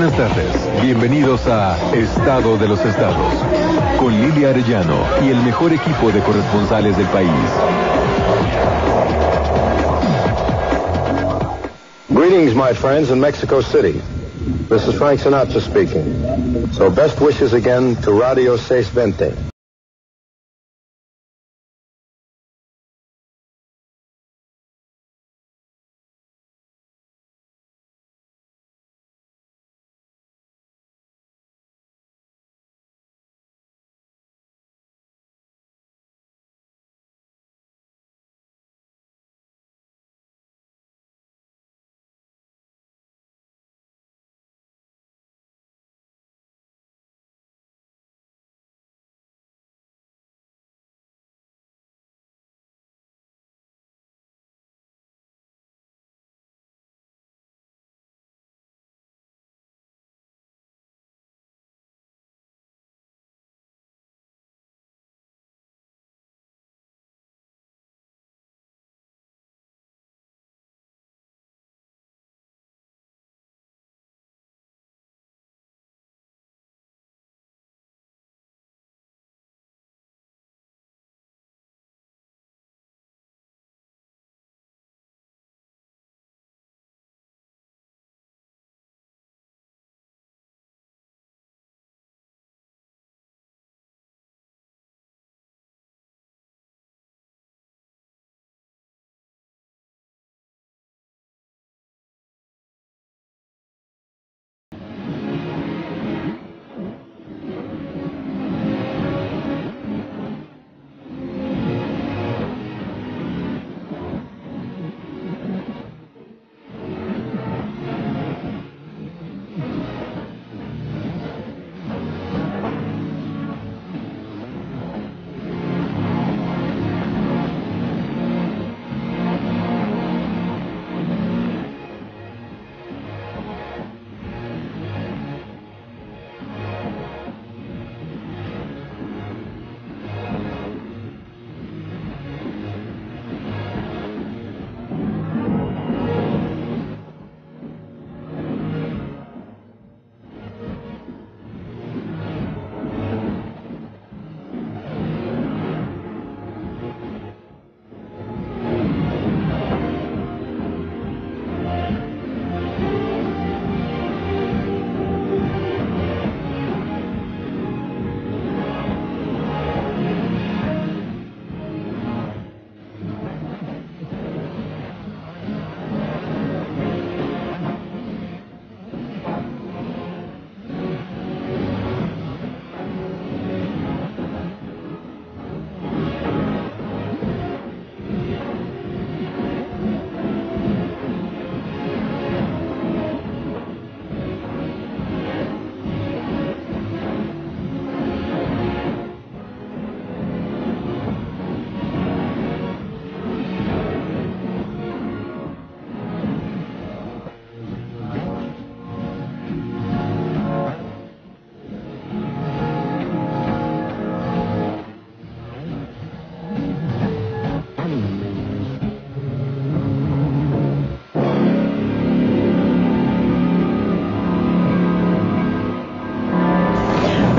Buenas tardes, bienvenidos a Estado de los Estados, con Lilia Arellano y el mejor equipo de corresponsales del país. Greetings, my friends, in Mexico City. This is Frank Sinatra speaking. So best wishes again to Radio 620.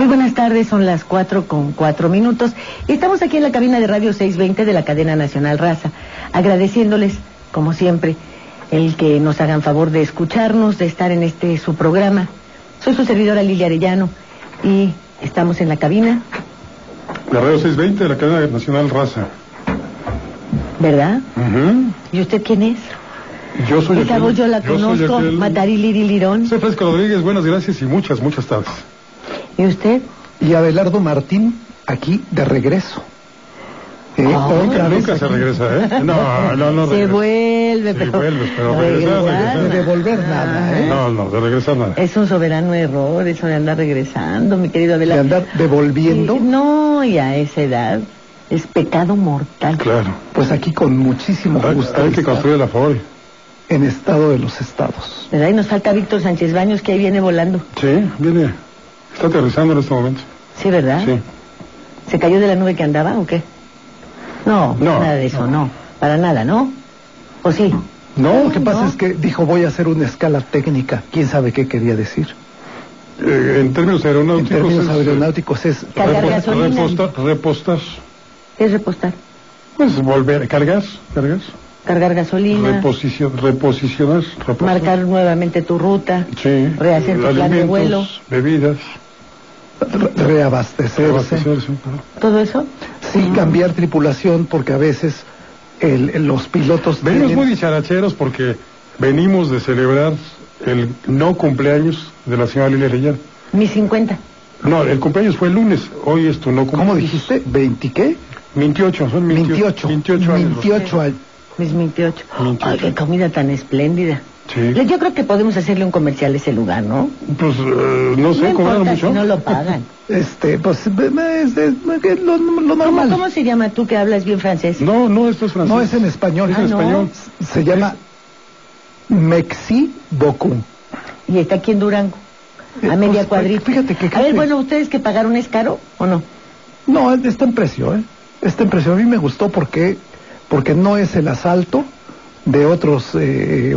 Buenas tardes, son las 4:04. Estamos aquí en la cabina de Radio 620 de la cadena nacional Raza, agradeciéndoles, como siempre, el que nos hagan favor de escucharnos, de estar en su programa. Soy su servidora Lilia Arellano y estamos en la cabina de Radio 620 de la cadena nacional Raza. ¿Verdad? Uh-huh. ¿Y usted quién es? Yo soy esa voz yo la conozco, Matarilirón. Soy Francisco Rodríguez, buenas gracias y muchas tardes. ¿Y usted? Y Abelardo Martín, aquí de regreso. Otra vez nunca se regresa, ¿eh? No. Se vuelve, sí, pero regresar. De devolver nada, ¿eh? No, de regresar nada. Es un soberano error eso de andar regresando, mi querido Abelardo. ¿De andar devolviendo? No, y a esa edad es pecado mortal. Claro. Pues aquí con muchísimo gusto. Hay que construir la favor. En Estado de los Estados. ¿Verdad? Y nos falta Víctor Sánchez Baños, que ahí viene volando. Sí, viene. Está aterrizando en este momento. Sí, ¿verdad? Sí. ¿Se cayó de la nube que andaba o qué? No, nada de eso, no. Para nada, ¿no? ¿O sí? No, lo que pasa es que dijo voy a hacer una escala técnica. ¿Quién sabe qué quería decir? En términos aeronáuticos, es cargar gasolina. Repostar. ¿Qué es repostar? Pues volver, cargar gasolina, reposicionar, marcar nuevamente tu ruta, sí, rehacer tu plan de vuelo, bebidas, reabastecerse. ¿todo eso? Sí, cambiar tripulación, porque a veces los pilotos venimos muy dicharacheros porque venimos de celebrar el no cumpleaños de la señora Lilia Arellano. Mis 50. No, el cumpleaños fue el lunes, hoy es tu no cumpleaños. ¿Cómo dijiste? ¿20 qué? 28, son 28 años. 28 años. Mis 28. Ay, qué comida tan espléndida. Sí. Yo creo que podemos hacerle un comercial a ese lugar, ¿no? Pues no sé, ¿cobraron mucho? Si no lo pagan. Pues es lo normal. ¿Cómo se llama tú que hablas bien francés? No, esto es francés. No, es en español. Es en español. Se llama Merci beaucoup. Y está aquí en Durango, a media pues, cuadrita. Fíjate que... A ver, bueno, ¿ustedes que pagaron es caro o no? No, está en precio, Está en precio. A mí me gustó porque no es el asalto de otros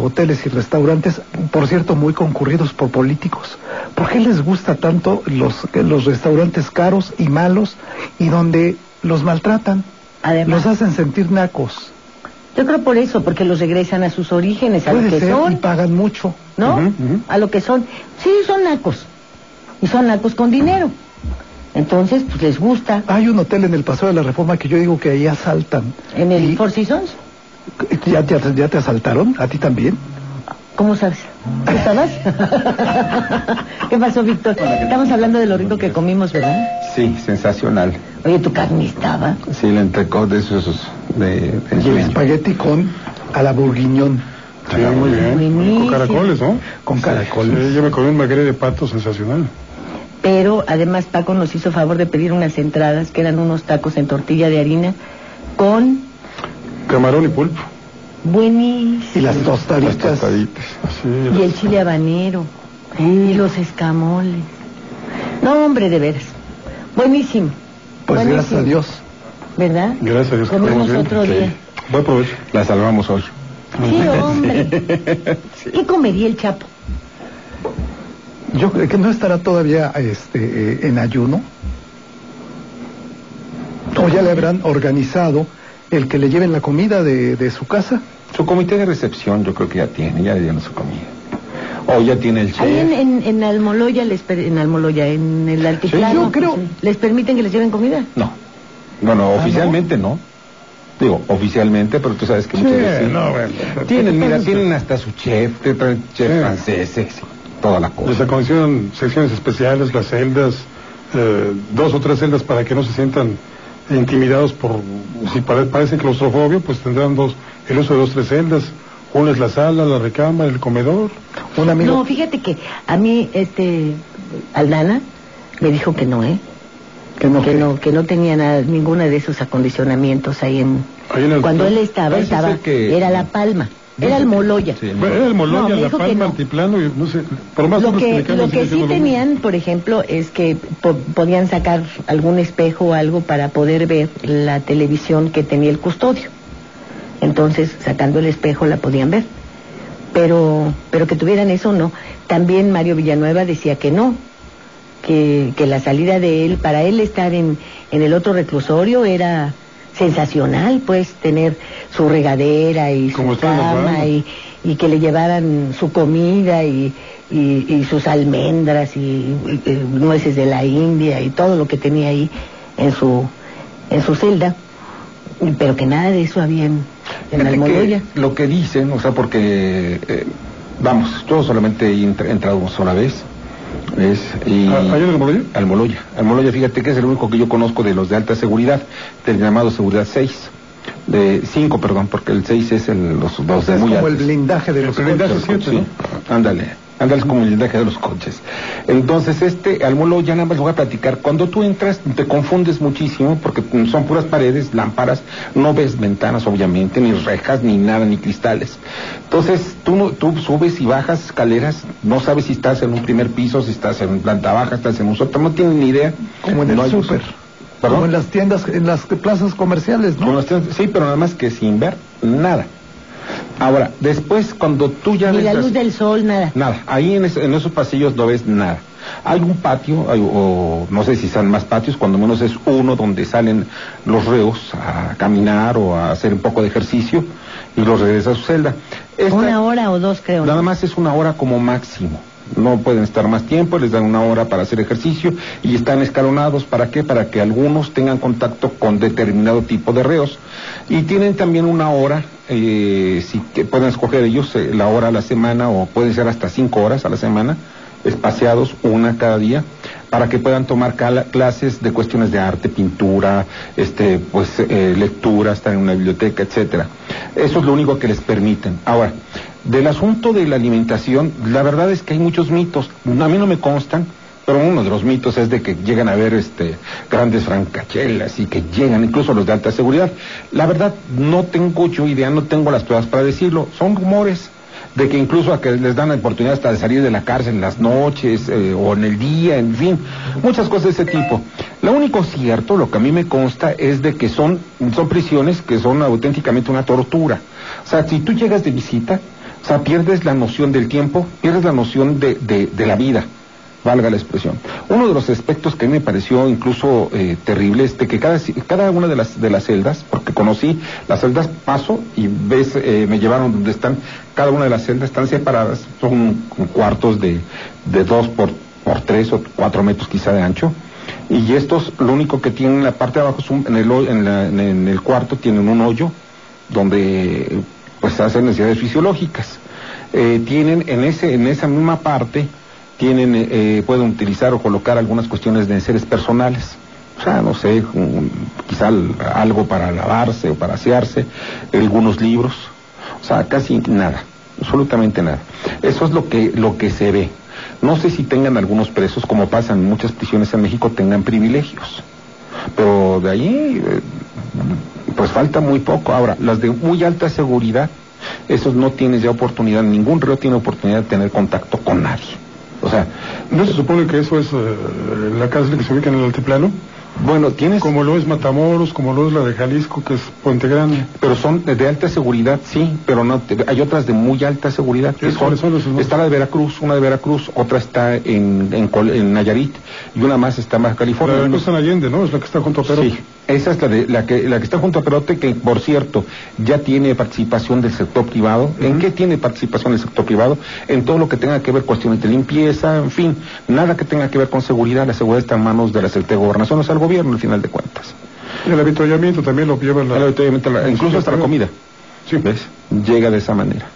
hoteles y restaurantes, por cierto, muy concurridos por políticos. ¿Por qué les gusta tanto los restaurantes caros y malos y donde los maltratan? Además, los hacen sentir nacos. Yo creo por eso, porque los regresan a sus orígenes, a Puede lo que ser, son. y pagan mucho. ¿No? A lo que son. Sí, son nacos. Y son nacos con dinero. Entonces, pues les gusta. Hay un hotel en el Paseo de la Reforma que yo digo que ahí asaltan. ¿En el Four Seasons? ¿Ya te asaltaron? ¿A ti también? ¿Cómo sabes? ¿Tú estabas? ¿Qué pasó, Víctor? Estamos hablando de lo rico que comimos, ¿verdad? Sí, sensacional. Oye, ¿tu carne estaba? Sí, el entrecot de esos de Y el espagueti a la bourguignon. Sí, muy bien. Buenísimo. Con caracoles, ¿no? Con caracoles. Sí, yo me comí un magre de pato sensacional. Pero además Paco nos hizo favor de pedir unas entradas que eran unos tacos en tortilla de harina con camarón y pulpo. Buenísimo. Y las tostaditas. Sí, y el chile habanero. Y los escamoles. No, hombre, de veras. Buenísimo. Pues buenísimo. Gracias a Dios. ¿Verdad? Gracias a Dios. Comimos otro día. Buen provecho. La salvamos hoy. Sí, hombre. Sí. ¿Qué comería el Chapo? Yo creo que no estará todavía en ayuno. O ya le habrán organizado el que le lleven la comida de su casa. Su comité de recepción yo creo que ya tiene su comida. O ya tiene el chef. Ahí en Almoloya, en el altiplano, sí, yo creo... ¿les permiten que les lleven comida? No. Bueno, oficialmente no. Digo, oficialmente, pero tú sabes que muchas veces sí. No, bueno, tienen hasta su chef, te traen chef franceses, toda la cosa. Les acondicionan secciones especiales, las celdas, 2 o 3 celdas para que no se sientan intimidados por, si parecen claustrofobia, pues tendrán el uso de 2 o 3 celdas. Una es la sala, la recámara, el comedor. Un amigo... No, fíjate que a mí, Aldana me dijo que no, que no tenía ninguna de esos acondicionamientos ahí en el cuando él estaba era La Palma, era Almoloya. Sí, era Almoloya, La Palma, Altiplano, y no sé, por más lo que sí tenían, por ejemplo, es que podían sacar algún espejo o algo para poder ver la televisión que tenía el custodio. Entonces, sacando el espejo la podían ver. Pero que tuvieran eso, no. También Mario Villanueva decía que no. Que la salida de él, para él estar en el otro reclusorio era sensacional, pues, tener su regadera y su cama y que le llevaran su comida y sus almendras y nueces de la India y todo lo que tenía ahí en su celda, pero que nada de eso había en Almoloya. Lo que dicen, o sea, porque vamos, yo solamente he entrado una sola vez. ¿Hay en Almoloya? Almoloya, fíjate que es el único que yo conozco de los de alta seguridad, del llamado seguridad 6, de 5, perdón, porque el 6 es los de muy altos. Es como el blindaje de los coches. El blindaje 7, ¿no? Ándale como el blindaje de los coches. Entonces, Almoloya, nada más lo voy a platicar. Cuando tú entras, te confundes muchísimo, porque son puras paredes, lámparas, no ves ventanas, obviamente, ni rejas, ni nada, ni cristales. Entonces, tú subes y bajas escaleras, no sabes si estás en un primer piso, si estás en planta baja, estás en un sótano, no tienes ni idea. Como en el súper. Como en las tiendas, en las plazas comerciales, ¿no? Sí, pero nada más que sin ver nada. Ahora, después, cuando tú ya Ni ves la las- luz del sol, nada. Nada, ahí en esos pasillos no ves nada. Hay un patio, o no sé si sean más patios, cuando menos es uno donde salen los reos a caminar o a hacer un poco de ejercicio y los regresa a su celda. Una hora o dos, creo. Nada ¿no? más es una hora como máximo. No pueden estar más tiempo, les dan una hora para hacer ejercicio y están escalonados. ¿Para qué? Para que algunos tengan contacto con determinado tipo de reos. Y tienen también una hora, si que pueden escoger ellos la hora a la semana, o pueden ser hasta 5 horas a la semana, espaciados, una cada día, para que puedan tomar clases de cuestiones de arte, pintura, lectura, estar en una biblioteca, etcétera. Eso es lo único que les permiten. Ahora, del asunto de la alimentación, la verdad es que hay muchos mitos. A mí no me constan, pero uno de los mitos es de que llegan a ver grandes francachelas y que llegan incluso los de alta seguridad. La verdad, no tengo yo idea, no tengo las pruebas para decirlo. Son rumores de que incluso a que les dan la oportunidad hasta de salir de la cárcel en las noches o en el día, en fin, muchas cosas de ese tipo. Lo único cierto, lo que a mí me consta, es de que son prisiones que son auténticamente una tortura. O sea, si tú llegas de visita, o sea, pierdes la noción del tiempo, pierdes la noción de la vida, valga la expresión. Uno de los aspectos que a mí me pareció incluso terrible es de que cada una de las celdas, porque conocí las celdas, paso y ves, me llevaron donde están, cada una de las celdas están separadas, son cuartos de 2 por 3 o 4 metros quizá de ancho, y estos lo único que tienen en la parte de abajo es en el cuarto tienen un hoyo donde pues hacen necesidades fisiológicas. Tienen en esa misma parte pueden utilizar o colocar algunas cuestiones de enseres personales, o sea, no sé, quizá algo para lavarse o para asearse, algunos libros, o sea, casi nada, absolutamente nada. Eso es lo que se ve. No sé si tengan algunos presos, como pasa en muchas prisiones en México, tengan privilegios, pero de ahí pues falta muy poco. Ahora, las de muy alta seguridad, esos no tienes ya oportunidad, ningún reo tiene oportunidad de tener contacto con nadie. O sea, ¿no se supone que eso es la cárcel que se ubica en el altiplano? Bueno, tienes... Como lo es Matamoros, como lo es la de Jalisco, que es Puente Grande. Pero son de alta seguridad, sí, pero no, hay otras de muy alta seguridad. Está la de Veracruz, una de Veracruz, otra está en Nayarit, y una más está en Baja California. La de Veracruz en Allende, ¿no? Es la que está junto a Perote. Sí, esa es la que está junto a Perote, que por cierto, ya tiene participación del sector privado. ¿En qué tiene participación del sector privado? En todo lo que tenga que ver cuestiones de limpieza, en fin, nada que tenga que ver con seguridad. La seguridad está en manos de la Secretaría de Gobernación, o sea, el gobierno, al final de cuentas. Y el avituallamiento también lo lleva incluso hasta la comida. Sí. ¿Ves? Llega de esa manera.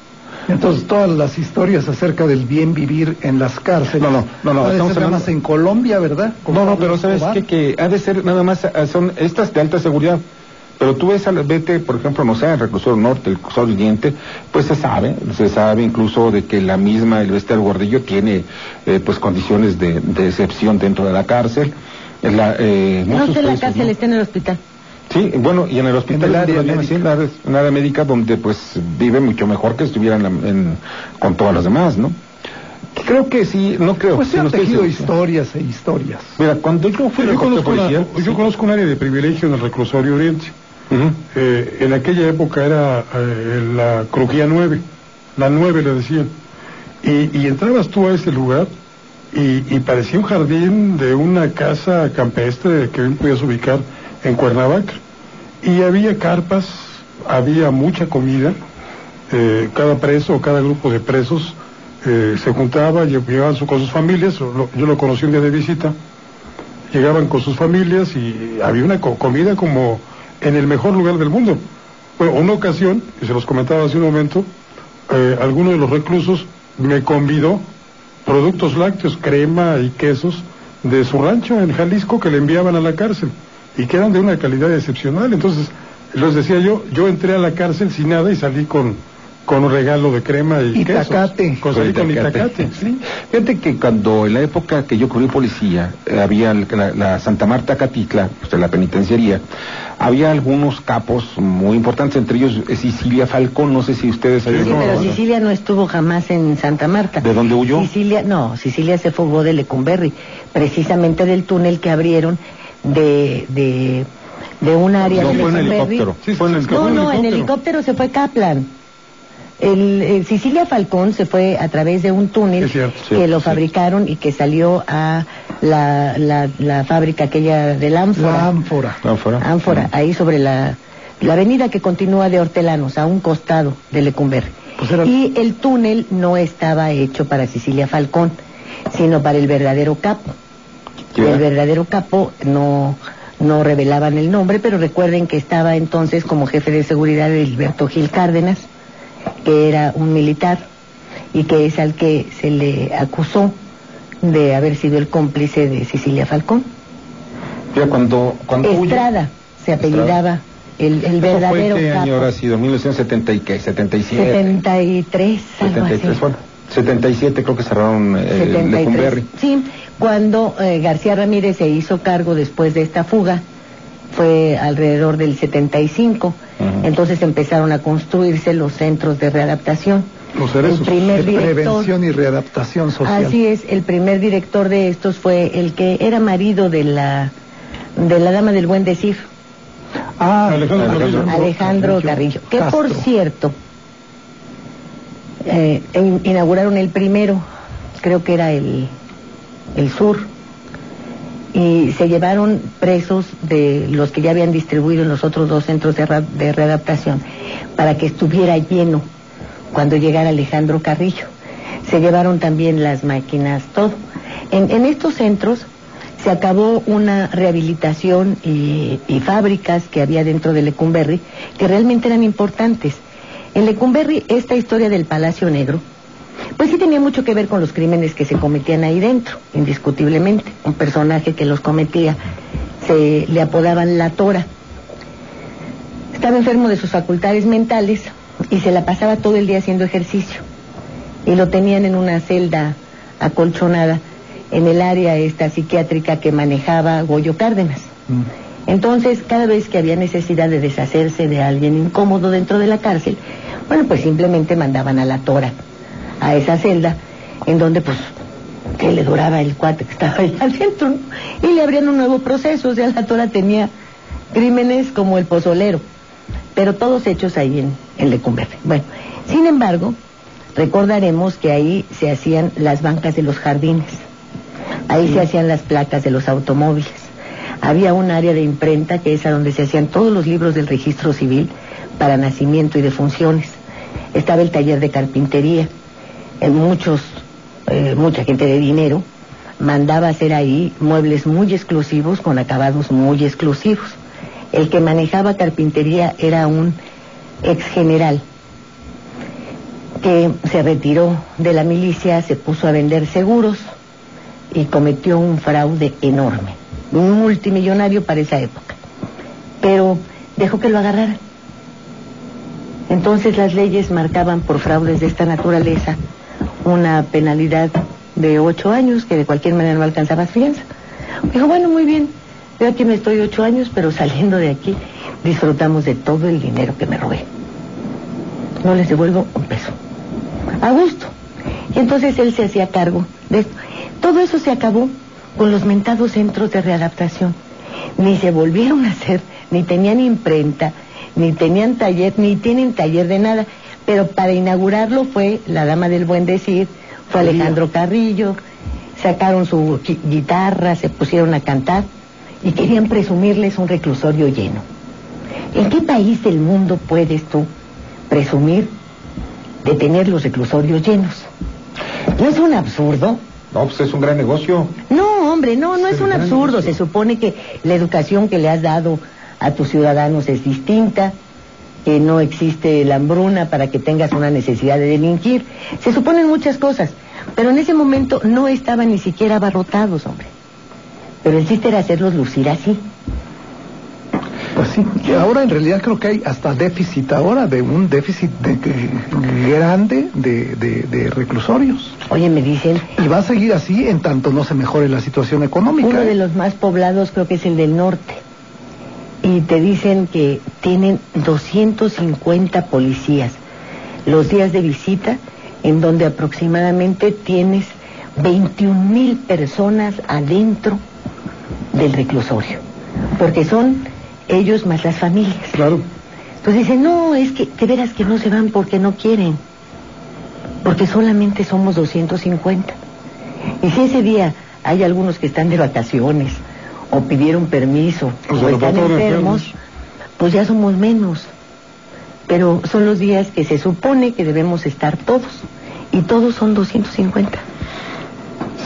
Entonces, todas las historias acerca del bien vivir en las cárceles. No, ha de estamos ser nada más en Colombia, ¿verdad? No, pero ¿sabes qué? Que ha de ser nada más, son estas de alta seguridad. Pero tú vete, por ejemplo, no sé, el reclusorio norte, el reclusorio oriente, pues se sabe incluso de que el Gordillo tiene pues condiciones de excepción dentro de la cárcel. No está en la cárcel, está en el hospital. Sí, bueno, y en el hospital, en el área médica, donde pues vive mucho mejor que estuvieran con todas las demás, ¿no? Creo que sí, no creo. Pues se han tejido historias e historias. Mira, cuando yo fui yo conozco un área de privilegio en el reclusorio oriente. En aquella época era la Crujía 9, la 9 le decían. Y entrabas tú a ese lugar y parecía un jardín de una casa campestre que bien podías ubicar en Cuernavaca. Y había carpas, había mucha comida, cada preso o cada grupo de presos se juntaba, llegaban con sus familias, yo lo conocí un día de visita, llegaban con sus familias y había una comida como en el mejor lugar del mundo. Bueno, una ocasión, y se los comentaba hace un momento, alguno de los reclusos me convidó productos lácteos, crema y quesos de su rancho en Jalisco que le enviaban a la cárcel y que eran de una calidad excepcional. Entonces, les decía yo entré a la cárcel sin nada y salí con un regalo de crema y quesos. Itacate. Salí con itacate, sí. Fíjate que cuando en la época que yo cubrí policía, había la Santa Marta Catitla, pues de la penitenciaría, había algunos capos muy importantes, entre ellos Cecilia Falcón, no sé si ustedes... Sí, pero Cecilia no estuvo jamás en Santa Marta. ¿De dónde huyó? Cecilia se fugó de Lecumberri, precisamente del túnel que abrieron de un área de Lecumberri. Lecumberri. Fue en helicóptero. En helicóptero se fue Kaplan. Cecilia Falcón se fue a través de un túnel que lo fabricaron y que salió a la fábrica aquella del Ánfora. Ánfora, ahí sobre la avenida que continúa de Hortelanos, a un costado de Lecumberri. Y el túnel no estaba hecho para Cecilia Falcón, sino para el verdadero capo. El verdadero capo no revelaban el nombre, pero recuerden que estaba entonces como jefe de seguridad de Gilberto Gil Cárdenas, que era un militar y que es al que se le acusó de haber sido el cómplice de Cecilia Falcón. Ya cuando Estrada se apellidaba el verdadero ¿Qué capo. año habrá sido? ¿1970 y qué? ¿77? 73, algo 73, así. bueno, 77 creo que cerraron el Lecumberri. Sí, cuando García Ramírez se hizo cargo después de esta fuga, fue alrededor del 75, entonces empezaron a construirse los centros de readaptación. El primer director, prevención y readaptación social. Así es, el primer director de estos fue el que era marido de la dama del buen decir. Alejandro Carrillo. Que Castro. Por cierto, inauguraron el primero, creo que era el sur, y se llevaron presos de los que ya habían distribuido en los otros dos centros de readaptación para que estuviera lleno cuando llegara Alejandro Carrillo. Se llevaron también las máquinas, todo. En estos centros se acabó una rehabilitación y fábricas que había dentro de Lecumberri que realmente eran importantes. En Lecumberri, esta historia del Palacio Negro, pues sí tenía mucho que ver con los crímenes que se cometían ahí dentro, indiscutiblemente. Un personaje que los cometía le apodaban La Tora. Estaba enfermo de sus facultades mentales y se la pasaba todo el día haciendo ejercicio. Y lo tenían en una celda acolchonada en el área esta psiquiátrica que manejaba Goyo Cárdenas. Entonces, cada vez que había necesidad de deshacerse de alguien incómodo dentro de la cárcel, bueno, pues simplemente mandaban a La Tora a esa celda, en donde pues que le duraba el cuate que estaba ahí al centro, ¿no? Y le abrían un nuevo proceso. O sea, La Tora tenía crímenes como el pozolero, pero todos hechos ahí en Lecumberri. Bueno, sin embargo, recordaremos que ahí se hacían las bancas de los jardines, ahí se hacían las placas de los automóviles, había un área de imprenta que es a donde se hacían todos los libros del registro civil para nacimiento y defunciones, estaba el taller de carpintería. Mucha gente de dinero mandaba hacer ahí muebles muy exclusivos con acabados muy exclusivos. El que manejaba carpintería era un ex general que se retiró de la milicia, se puso a vender seguros y cometió un fraude enorme, un multimillonario para esa época, pero dejó que lo agarraran. Entonces las leyes marcaban por fraudes de esta naturaleza una penalidad de 8 años, que de cualquier manera no alcanzaba fianza. Dijo, bueno, muy bien, yo aquí me estoy 8 años, pero saliendo de aquí disfrutamos de todo el dinero que me robé. No les devuelvo un peso. A gusto. Y entonces él se hacía cargo de esto. Todo eso se acabó con los mentados centros de readaptación. Ni se volvieron a hacer, ni tenían imprenta, ni tenían taller, ni tienen taller de nada. Pero para inaugurarlo fue la dama del buen decir, fue Alejandro Carrillo, sacaron su guitarra, se pusieron a cantar y querían presumirles un reclusorio lleno. ¿En qué país del mundo puedes tú presumir de tener los reclusorios llenos? ¿No es un absurdo? No, pues es un gran negocio. No, hombre, no es un absurdo. Se supone que la educación que le has dado a tus ciudadanos es distinta, que no existe la hambruna para que tengas una necesidad de delinquir. Se suponen muchas cosas, pero en ese momento no estaban ni siquiera abarrotados, hombre. Pero el chiste era hacerlos lucir así. Pues sí, que ahora en realidad creo que hay hasta déficit ahora, de un déficit grande de reclusorios. Oye, me dicen... Y va a seguir así en tanto no se mejore la situación económica. Uno de los más poblados creo que es el del norte. Y te dicen que tienen 250 policías los días de visita, en donde aproximadamente tienes 21,000 personas adentro del reclusorio, porque son ellos más las familias. Claro. Entonces dicen, no, es que de veras que no se van porque no quieren. porque solamente somos 250. Y si ese día hay algunos que están de vacaciones, o pidieron permiso, o están enfermos, pues ya somos menos. Pero son los días que se supone que debemos estar todos, y todos son 250.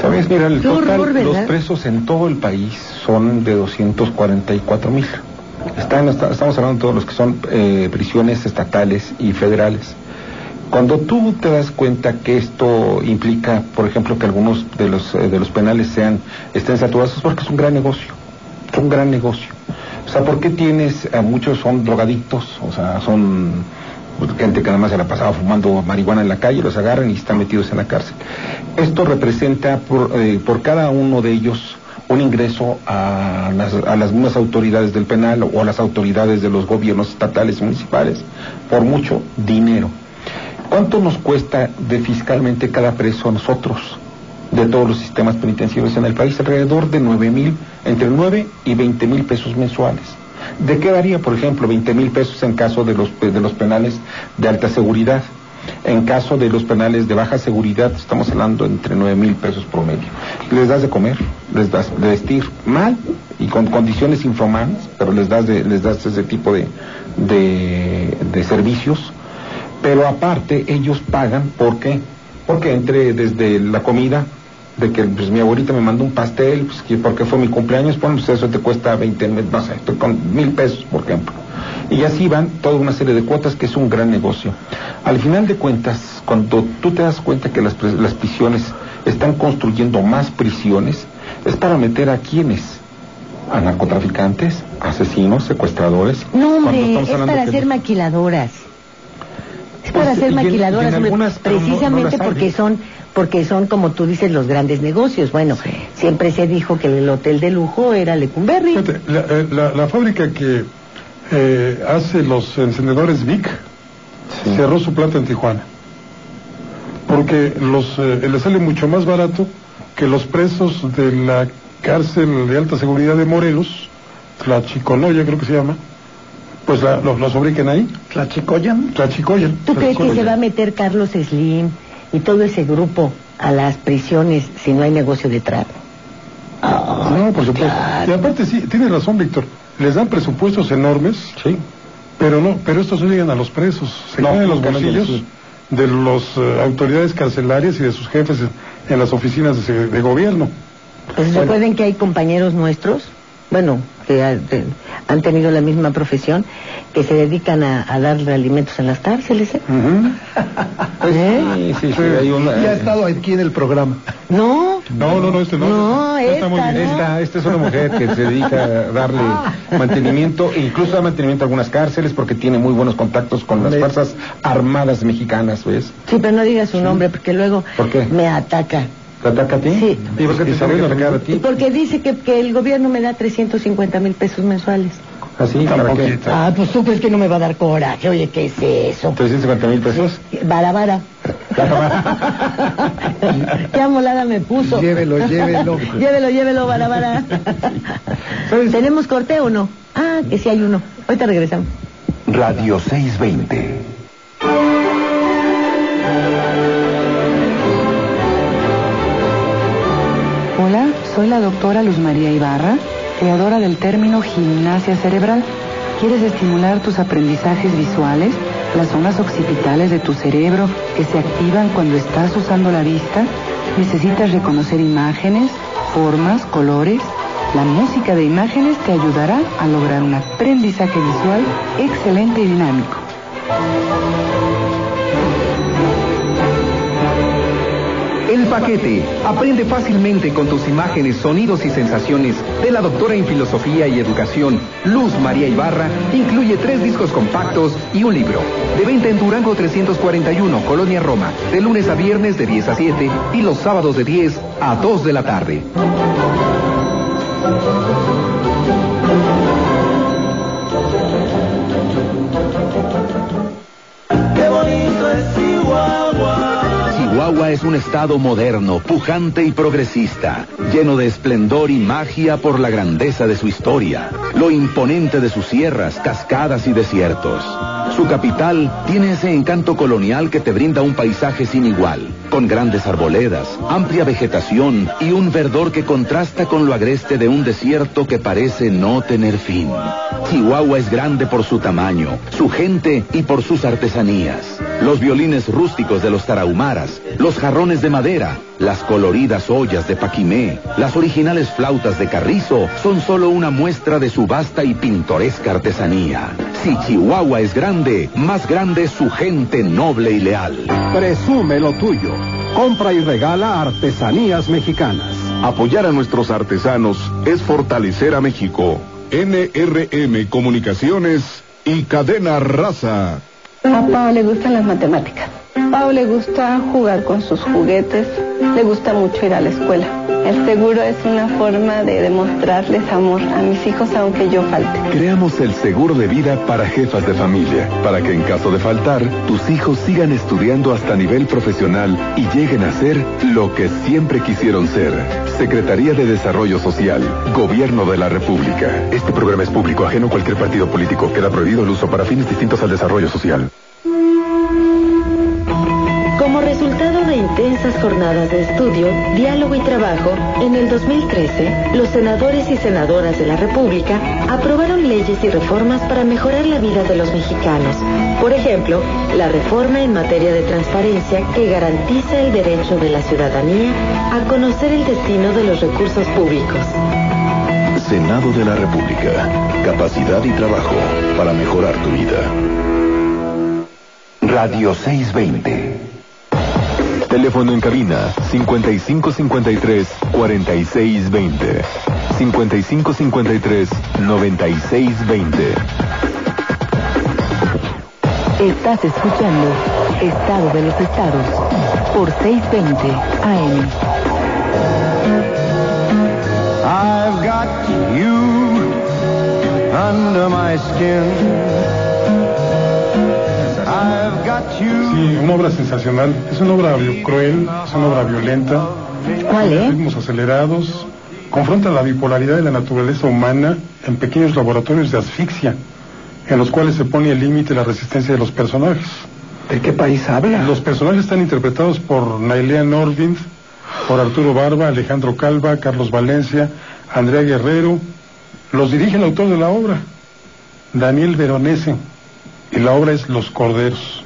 ¿Sabes? Mira, el total, horror, los presos en todo el país son de 244,000. Estamos hablando de todos los que son prisiones estatales y federales. Cuando tú te das cuenta que esto implica, por ejemplo, que algunos de los penales estén saturados, es porque es un gran negocio. Es un gran negocio. O sea, ¿por qué tienes, muchos son drogadictos? O sea, son gente que nada más se la pasaba fumando marihuana en la calle, los agarran y están metidos en la cárcel. Esto representa por cada uno de ellos un ingreso a las mismas autoridades del penal o a las autoridades de los gobiernos estatales y municipales, por mucho dinero. ¿Cuánto nos cuesta fiscalmente cada preso a nosotros, de todos los sistemas penitenciarios en el país? Alrededor de entre 9 y 20 mil pesos mensuales. ¿De qué daría, por ejemplo, 20 mil pesos en caso de los penales de alta seguridad? En caso de los penales de baja seguridad, estamos hablando entre 9 mil pesos promedio. Les das de comer, les das de vestir mal y con condiciones infrahumanas, pero les das ese tipo de servicios. Pero aparte ellos pagan, ¿por qué? Porque entre desde la comida, de que pues mi abuelita me mandó un pastel, pues que porque fue mi cumpleaños, pues eso te cuesta 20, no sé, con 1,000 pesos, por ejemplo. Y así van toda una serie de cuotas, que es un gran negocio. Al final de cuentas, cuando tú te das cuenta que las prisiones están construyendo más prisiones, es para meter a quienes, a narcotraficantes, asesinos, secuestradores. No, hombre, es para hacer maquiladoras. Es para hacer maquiladoras, precisamente porque son, como tú dices, los grandes negocios. Bueno, sí. Siempre se dijo que el hotel de lujo era Lecumberri. Fíjate, la fábrica que hace los encendedores Vic, sí, cerró su planta en Tijuana, porque le sale mucho más barato que los presos de la cárcel de alta seguridad de Morelos, Tlachiconoya creo que se llama, pues lo fabriquen ahí. ¿Tlachicoyan? ¿Tú crees que se va a meter Carlos Slim y todo ese grupo a las prisiones si no hay negocio detrás? No, por supuesto. Claro. Y aparte sí, tienes razón, Víctor. Les dan presupuestos enormes, sí, pero estos no llegan a los presos, se quedan en los bolsillos de las autoridades carcelarias y de sus jefes en las oficinas de gobierno. Pues recuerden que hay compañeros nuestros, bueno, que han tenido la misma profesión, que se dedican a darle alimentos en las cárceles, ¿eh? Uh-huh. Sí, hay una... Ya ha estado aquí en el programa. No, esta es una mujer que se dedica a darle mantenimiento, e incluso da mantenimiento a algunas cárceles porque tiene muy buenos contactos con las fuerzas armadas mexicanas, ¿ves? Sí, pero no digas su nombre porque luego me ataca. ¿Te ataca a ti? Sí. ¿Y por qué te saben atacar a ti? Porque dice que el gobierno me da 350,000 pesos mensuales. ¿Así? ¿Para qué? Pues tú crees que no me va a dar coraje. Oye, ¿qué es eso? ¿350,000 pesos? Vara. Qué amolada me puso. Llévelo, vara. ¿Tenemos corte o no? Que sí hay uno. Ahorita regresamos. Radio 620. Hola, soy la doctora Luz María Ibarra, creadora del término gimnasia cerebral. ¿Quieres estimular tus aprendizajes visuales, las zonas occipitales de tu cerebro que se activan cuando estás usando la vista? ¿Necesitas reconocer imágenes, formas, colores? La música de imágenes te ayudará a lograr un aprendizaje visual excelente y dinámico. El Paquete. Aprende fácilmente con tus imágenes, sonidos y sensaciones de la doctora en Filosofía y Educación, Luz María Ibarra. Incluye 3 discos compactos y un libro. De venta en Durango 341, Colonia Roma. De lunes a viernes de 10 a 7 y los sábados de 10 a 2 de la tarde. ¡Qué bonito es Chihuahua! Chihuahua es un estado moderno, pujante y progresista, lleno de esplendor y magia por la grandeza de su historia, lo imponente de sus sierras, cascadas y desiertos. Su capital tiene ese encanto colonial que te brinda un paisaje sin igual, con grandes arboledas, amplia vegetación y un verdor que contrasta con lo agreste de un desierto que parece no tener fin. Chihuahua es grande por su tamaño, su gente y por sus artesanías. Los violines rústicos de los tarahumaras, los jarrones de madera, las coloridas ollas de Paquimé, las originales flautas de carrizo son solo una muestra de su vasta y pintoresca artesanía. Si Chihuahua es grande, más grande es su gente noble y leal. Presume lo tuyo. Compra y regala artesanías mexicanas. Apoyar a nuestros artesanos es fortalecer a México. NRM Comunicaciones y Cadena Raza. A Pau le gustan las matemáticas. Pau le gusta jugar con sus juguetes. Le gusta mucho ir a la escuela. El seguro es una forma de demostrarles amor a mis hijos aunque yo falte. Creamos el seguro de vida para jefas de familia, para que en caso de faltar, tus hijos sigan estudiando hasta nivel profesional y lleguen a ser lo que siempre quisieron ser. Secretaría de Desarrollo Social, Gobierno de la República. Este programa es público, ajeno a cualquier partido político. Queda prohibido el uso para fines distintos al desarrollo social. Como resultado de intensas jornadas de estudio, diálogo y trabajo, en el 2013, los senadores y senadoras de la República aprobaron leyes y reformas para mejorar la vida de los mexicanos. Por ejemplo, la reforma en materia de transparencia que garantiza el derecho de la ciudadanía a conocer el destino de los recursos públicos. Senado de la República. Capacidad y trabajo para mejorar tu vida. Radio 620. Teléfono en cabina 5553-4620. 5553-9620. Estás escuchando Estado de los Estados por 620 AM. I've got you under my skin. Sí, una obra sensacional. Es una obra cruel, es una obra violenta. ¿Cuál es? Ritmos acelerados. Confronta la bipolaridad de la naturaleza humana en pequeños laboratorios de asfixia, en los cuales se pone el límite la resistencia de los personajes. ¿De qué país habla? Los personajes están interpretados por Nailea Norvind, por Arturo Barba, Alejandro Calva, Carlos Valencia, Andrea Guerrero. Los dirige el autor de la obra, Daniel Veronese. Y la obra es Los Corderos.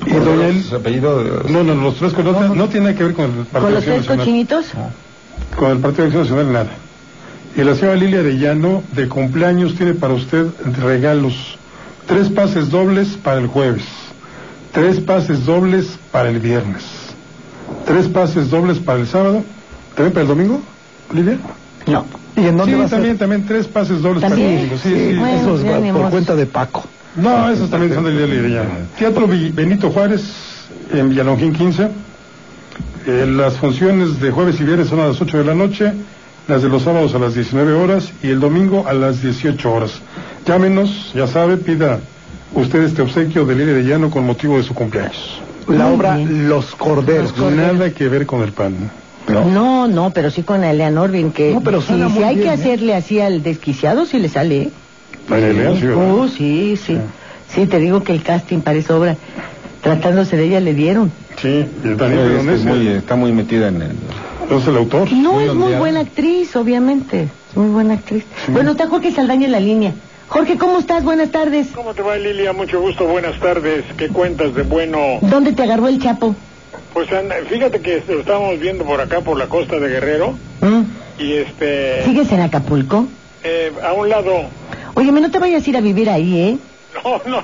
Y doña ¿Su apellido? No, los tres corderos no tiene nada que ver con el Partido ¿Con los de Acción tres Nacional. cochinitos? Con el Partido de Acción Nacional nada. Y la señora Lilia Arellano, de cumpleaños, tiene para usted regalos. 3 pases dobles para el jueves. 3 pases dobles para el viernes. 3 pases dobles para el sábado. ¿También para el domingo, Lilia? No. ¿Y en dónde va a ser? También 3 pases dobles para el domingo. Sí. Bueno, eso es por cuenta de Paco. No, esos también son de Lilia Arellano. Teatro Benito Juárez, en Villalongín 15. Las funciones de jueves y viernes son a las 8 de la noche, las de los sábados a las 19 horas y el domingo a las 18 horas. Llámenos, ya sabe, pida usted este obsequio de Lilia Arellano con motivo de su cumpleaños. La obra Los Corderos. Nada que ver con el pan. No, pero sí con Nailea Norvind, que no, pero si hay que hacerle así al desquiciado, sí le sale, ¿eh? Sí, Sí, te digo que el casting para esa obra, tratándose de ella, le dieron. Sí, y Daniel está muy metida en el... ¿Es el autor? No, es muy buena actriz, obviamente. Es muy buena actriz. Sí. Bueno, está Jorge Saldaña en la línea. Jorge, ¿cómo estás? Buenas tardes. ¿Cómo te va, Lilia? Mucho gusto, buenas tardes. ¿Qué cuentas de bueno? ¿Dónde te agarró el Chapo? Pues fíjate que lo estábamos viendo por acá, por la costa de Guerrero. Y ¿Sigues en Acapulco? A un lado. Óyeme, no te vayas a ir a vivir ahí, ¿eh? No.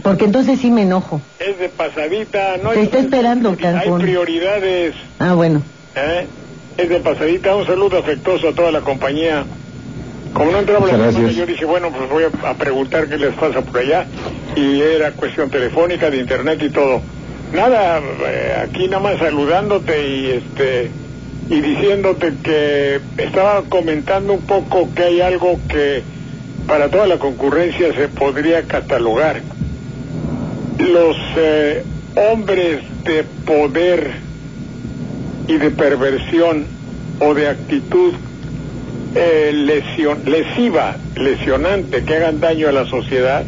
Porque entonces sí me enojo. Es de pasadita, no. Te está esperando, Cancún. Hay prioridades. Ah, bueno. Es de pasadita. Un saludo afectuoso a toda la compañía. Como no entraba la semana, yo dije, bueno, pues voy a preguntar qué les pasa por allá. Y era cuestión telefónica, de internet y todo. Nada, aquí nada más saludándote y diciéndote que estaba comentando un poco que hay algo que para toda la concurrencia se podría catalogar. Los hombres de poder y de perversión o de actitud lesiva, lesionante, que hagan daño a la sociedad,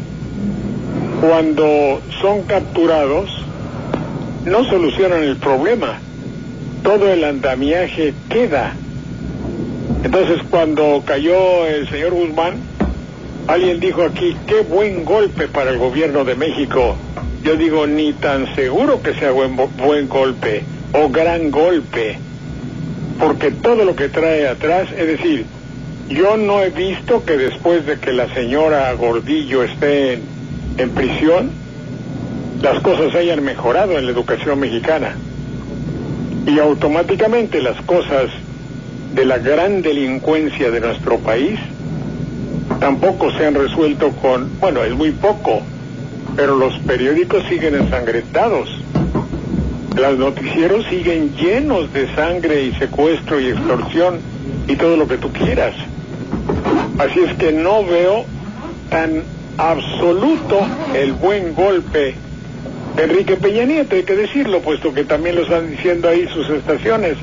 cuando son capturados, no solucionan el problema. Todo el andamiaje queda. Entonces, cuando cayó el señor Guzmán, alguien dijo aquí, qué buen golpe para el gobierno de México. Yo digo, ni tan seguro que sea buen golpe o gran golpe, porque todo lo que trae atrás, es decir, yo no he visto que después de que la señora Gordillo esté en prisión, las cosas hayan mejorado en la educación mexicana. Y automáticamente las cosas de la gran delincuencia de nuestro país tampoco se han resuelto bueno, es muy poco, pero los periódicos siguen ensangrentados. Los noticieros siguen llenos de sangre y secuestro y extorsión y todo lo que tú quieras. Así es que no veo tan absoluto el buen golpe de Enrique Peña Nieto, hay que decirlo, puesto que también lo están diciendo ahí sus estaciones.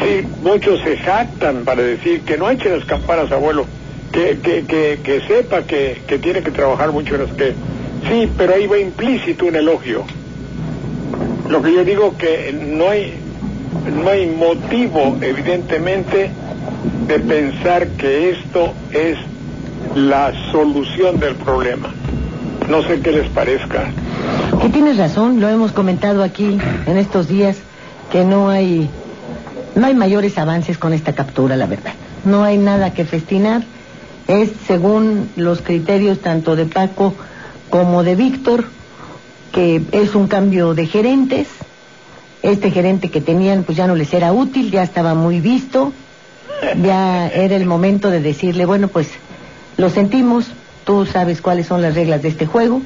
Sí, muchos se jactan para decir que no eche las campanas, abuelo, que sepa que tiene que trabajar mucho en las que... Sí, pero ahí va implícito un elogio. Lo que yo digo que no hay motivo, evidentemente, de pensar que esto es la solución del problema. No sé qué les parezca. Que tienes razón, lo hemos comentado aquí en estos días, que no hay mayores avances con esta captura, la verdad. No hay nada que festinar. Es según los criterios tanto de Paco como de Víctor, que es un cambio de gerentes. Este gerente que tenían pues ya no les era útil, ya estaba muy visto, ya era el momento de decirle, bueno, pues lo sentimos, tú sabes cuáles son las reglas de este juego,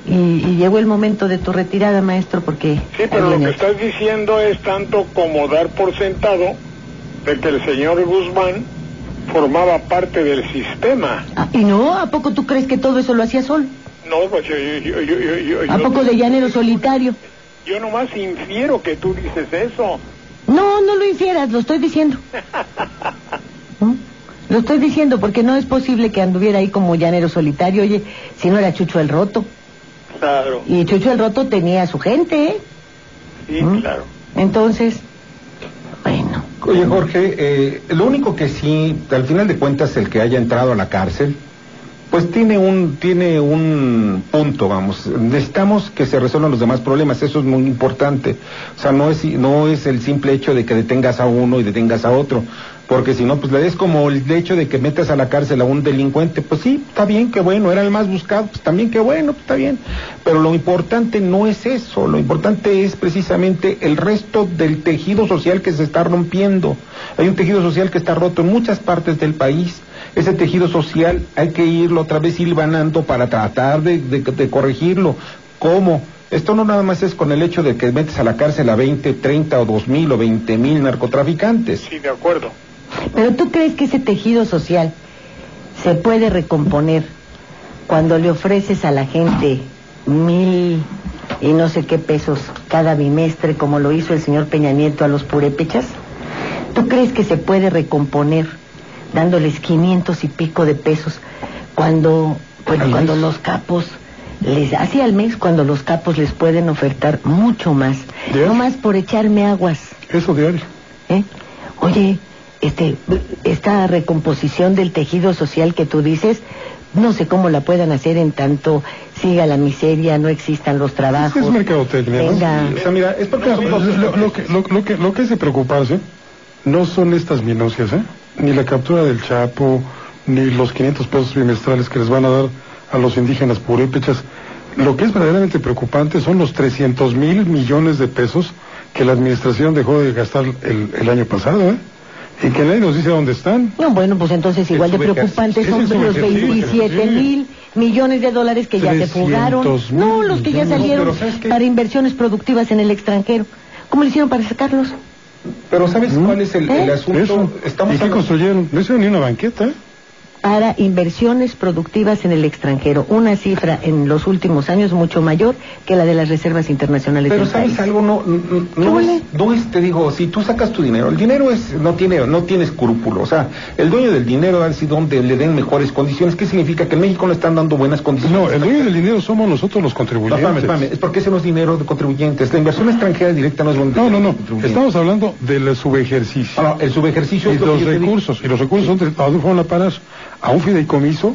y llegó el momento de tu retirada, maestro, porque... Sí, pero lo que estás diciendo es tanto como dar por sentado de que el señor Guzmán formaba parte del sistema. ¿Y no? ¿A poco tú crees que todo eso lo hacía solo? No, pues yo... ¿A poco de llanero solitario? Yo nomás infiero que tú dices eso. No, no lo infieras, lo estoy diciendo. Lo estoy diciendo porque no es posible que anduviera ahí como llanero solitario. Oye, si no era Chucho el Roto. Claro. Y Chucho el Roto tenía a su gente, ¿eh? Sí, claro. Entonces, bueno. Oye, Jorge, lo único que sí, al final de cuentas, el que haya entrado a la cárcel, pues tiene un punto, vamos. Necesitamos que se resuelvan los demás problemas, eso es muy importante. O sea, no es el simple hecho de que detengas a uno y detengas a otro, porque si no, pues es como el hecho de que metas a la cárcel a un delincuente. Pues sí, está bien, qué bueno, era el más buscado, pues también qué bueno, pues está bien. Pero lo importante no es eso, lo importante es precisamente el resto del tejido social que se está rompiendo. Hay un tejido social que está roto en muchas partes del país. Ese tejido social hay que irlo otra vez hilvanando para tratar de corregirlo. ¿Cómo? Esto no nada más es con el hecho de que metes a la cárcel a 20, 30 o 2,000 o 20,000 narcotraficantes. Sí, de acuerdo. Pero ¿tú crees que ese tejido social se puede recomponer cuando le ofreces a la gente 1,000 y no sé qué pesos cada bimestre, como lo hizo el señor Peña Nieto a los purépechas? ¿Tú crees que se puede recomponer dándoles 500 y pico de pesos cuando los capos así al mes, cuando los capos les pueden ofertar mucho más? ¿Diario? No más por echarme aguas. Eso diario. Oye, esta recomposición del tejido social que tú dices, no sé cómo la puedan hacer en tanto siga la miseria, no existan los trabajos. Es mercadotecnia, ¿no? O sea, mira, es porque lo que es de preocuparse no son estas minucias, ni la captura del Chapo, ni los 500 pesos bimestrales que les van a dar a los indígenas purépechas. Lo que es verdaderamente preocupante son los 300,000 millones de pesos que la administración dejó de gastar el año pasado, y que nadie nos dice dónde están. No, bueno, pues entonces igual de preocupantes son los 27,000 millones de dólares que ya se fugaron. No, los que ya salieron para inversiones productivas en el extranjero. ¿Cómo le hicieron para sacarlos? Pero ¿sabes cuál es el asunto? ¿Y qué construyeron? No hicieron ni una banqueta, para inversiones productivas en el extranjero, una cifra en los últimos años mucho mayor que la de las reservas internacionales. Pero del ¿sabes país. algo? No es, te digo, si tú sacas tu dinero, el dinero no tiene escrúpulo, o sea, el dueño del dinero va a decir dónde le den mejores condiciones. ¿Qué significa? Que en México le están dando buenas condiciones. No, el dueño del dinero somos nosotros los contribuyentes. No, espérame, es porque ese no es dinero de contribuyentes. La inversión extranjera directa no es buen dinero. No, estamos hablando del subejercicio. No, el subejercicio y es lo los que recursos, y los recursos ¿a dónde fueron a parar? ¿A un fideicomiso?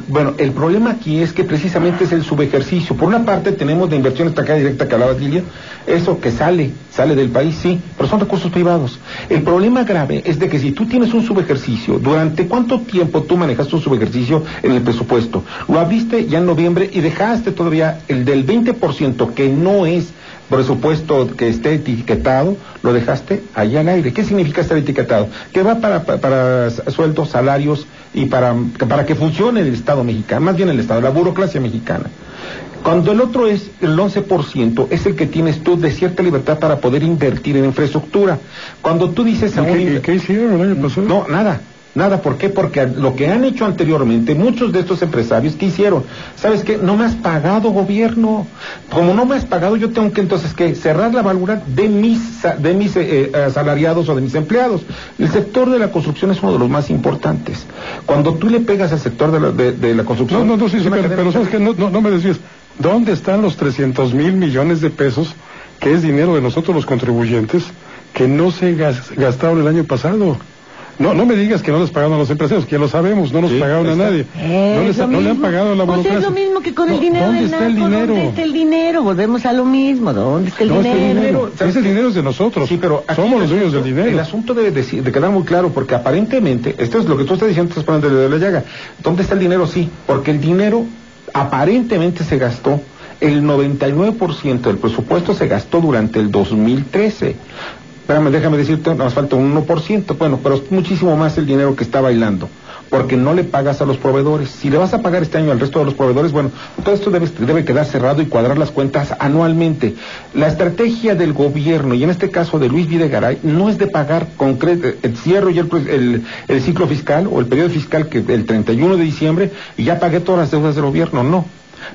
Bueno, el problema aquí es que precisamente es el subejercicio. Por una parte tenemos la inversión extranjera directa que hablaba Lilia, eso que sale del país, sí, pero son recursos privados. El problema grave es de que si tú tienes un subejercicio, ¿durante cuánto tiempo tú manejaste un subejercicio en el presupuesto? Lo abriste ya en noviembre y dejaste todavía el del 20% que no es presupuesto que esté etiquetado, lo dejaste ahí al aire. ¿Qué significa estar etiquetado? Que va para sueldos, salarios y para que funcione el Estado mexicano, más bien el Estado, la burocracia mexicana. Cuando el otro es el 11%, es el que tienes tú de cierta libertad para poder invertir en infraestructura. Cuando tú dices a un... ¿Qué hicieron el año pasado? No, nada, ¿por qué? Porque lo que han hecho anteriormente, muchos de estos empresarios, ¿qué hicieron? ¿Sabes qué? No me has pagado, gobierno. Como no me has pagado, yo tengo que entonces que cerrar la válvula de mis asalariados o de mis empleados. El sector de la construcción es uno de los más importantes. Cuando tú le pegas al sector de la construcción... No, sí, pero ¿sabes qué? No me decías, ¿dónde están los 300,000 millones de pesos, que es dinero de nosotros los contribuyentes, que no se gastaron el año pasado? No me digas que no les pagaron a los empresarios, que ya lo sabemos, no nos pagaron a nadie. No le han pagado a la burocracia. Pues es lo mismo que con el dinero ¿Dónde del está el narco? dinero? ¿Dónde está el dinero? Volvemos a lo mismo. ¿Dónde está el dinero? Ese dinero es de nosotros. Sí, pero somos los dueños del dinero. El asunto debe de quedar muy claro, porque aparentemente, esto es lo que tú estás diciendo, estás poniendo el dedo en la llaga. ¿Dónde está el dinero? Sí, porque el dinero aparentemente se gastó. El 99% del presupuesto se gastó durante el 2013. Espérame, déjame decirte, nos falta un 1%, bueno, pero es muchísimo más el dinero que está bailando, porque no le pagas a los proveedores. Si le vas a pagar este año al resto de los proveedores, bueno, todo esto debe quedar cerrado y cuadrar las cuentas anualmente. La estrategia del gobierno, y en este caso de Luis Videgaray, no es de pagar el cierre y el ciclo fiscal o el periodo fiscal que el 31 de diciembre y ya pagué todas las deudas del gobierno, no.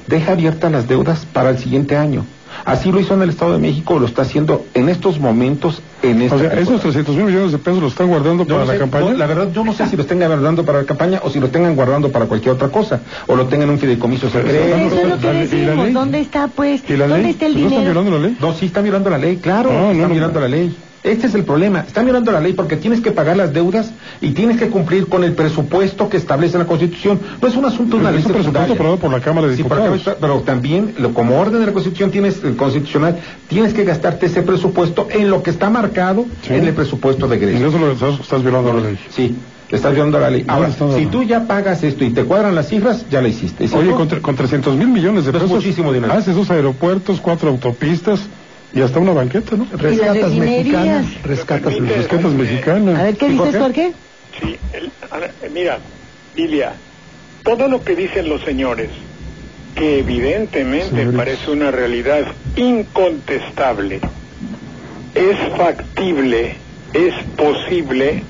Deja abiertas las deudas para el siguiente año. Así lo hizo en el Estado de México, lo está haciendo en estos momentos, en esta temporada. ¿Esos 300,000 millones de pesos los están guardando para la campaña? La verdad, yo no sé si los tengan guardando para la campaña o si los tengan guardando para cualquier otra cosa, o lo tengan en un fideicomiso secreto. Eso es lo que decimos. ¿Dónde está, pues? ¿Dónde está el dinero? ¿No están violando la ley? No, sí están violando la ley, claro, están violando la ley. Este es el problema, están violando la ley porque tienes que pagar las deudas y tienes que cumplir con el presupuesto que establece la Constitución. No es un asunto de una ley secundaria. Es un presupuesto aprobado por la Cámara de Diputados. Pero también, como orden de la Constitución constitucional, tienes que gastarte ese presupuesto en lo que está marcado en el presupuesto de egreso. Y eso lo estás violando la ley. Sí. Estás violando la ley. Ahora, si tú ya pagas esto y te cuadran las cifras, ya la hiciste. Oye, con 300,000 millones de pesos, muchísimo dinero. Haces 2 aeropuertos, 4 autopistas y hasta una banqueta, ¿no? Rescatas mexicanas. Rescatas mexicanas. A ver, ¿qué dices, Jorge? Sí, mira, Lilia, todo lo que dicen los señores, que evidentemente parece una realidad incontestable, es factible, es posible,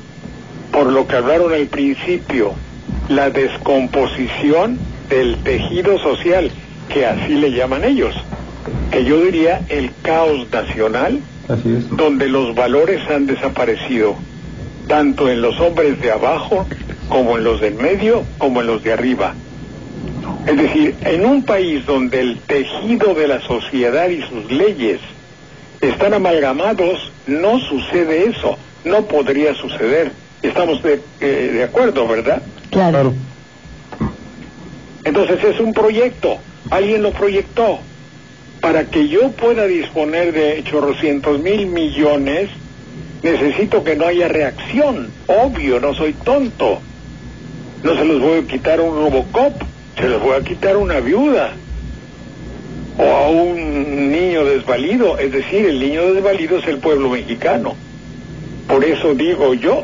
por lo que hablaron al principio, la descomposición del tejido social, que así le llaman ellos, que yo diría el caos nacional, así es, donde los valores han desaparecido, tanto en los hombres de abajo, como en los del medio, como en los de arriba. Es decir, en un país donde el tejido de la sociedad y sus leyes están amalgamados, no sucede eso, no podría suceder. Estamos de acuerdo, ¿verdad? Claro. Entonces es un proyecto, alguien lo proyectó. Para que yo pueda disponer de chorrocientos mil millones, necesito que no haya reacción. Obvio, no soy tonto. No se los voy a quitar a un Robocop, se los voy a quitar a una viuda o a un niño desvalido. Es decir, el niño desvalido es el pueblo mexicano. Por eso digo yo,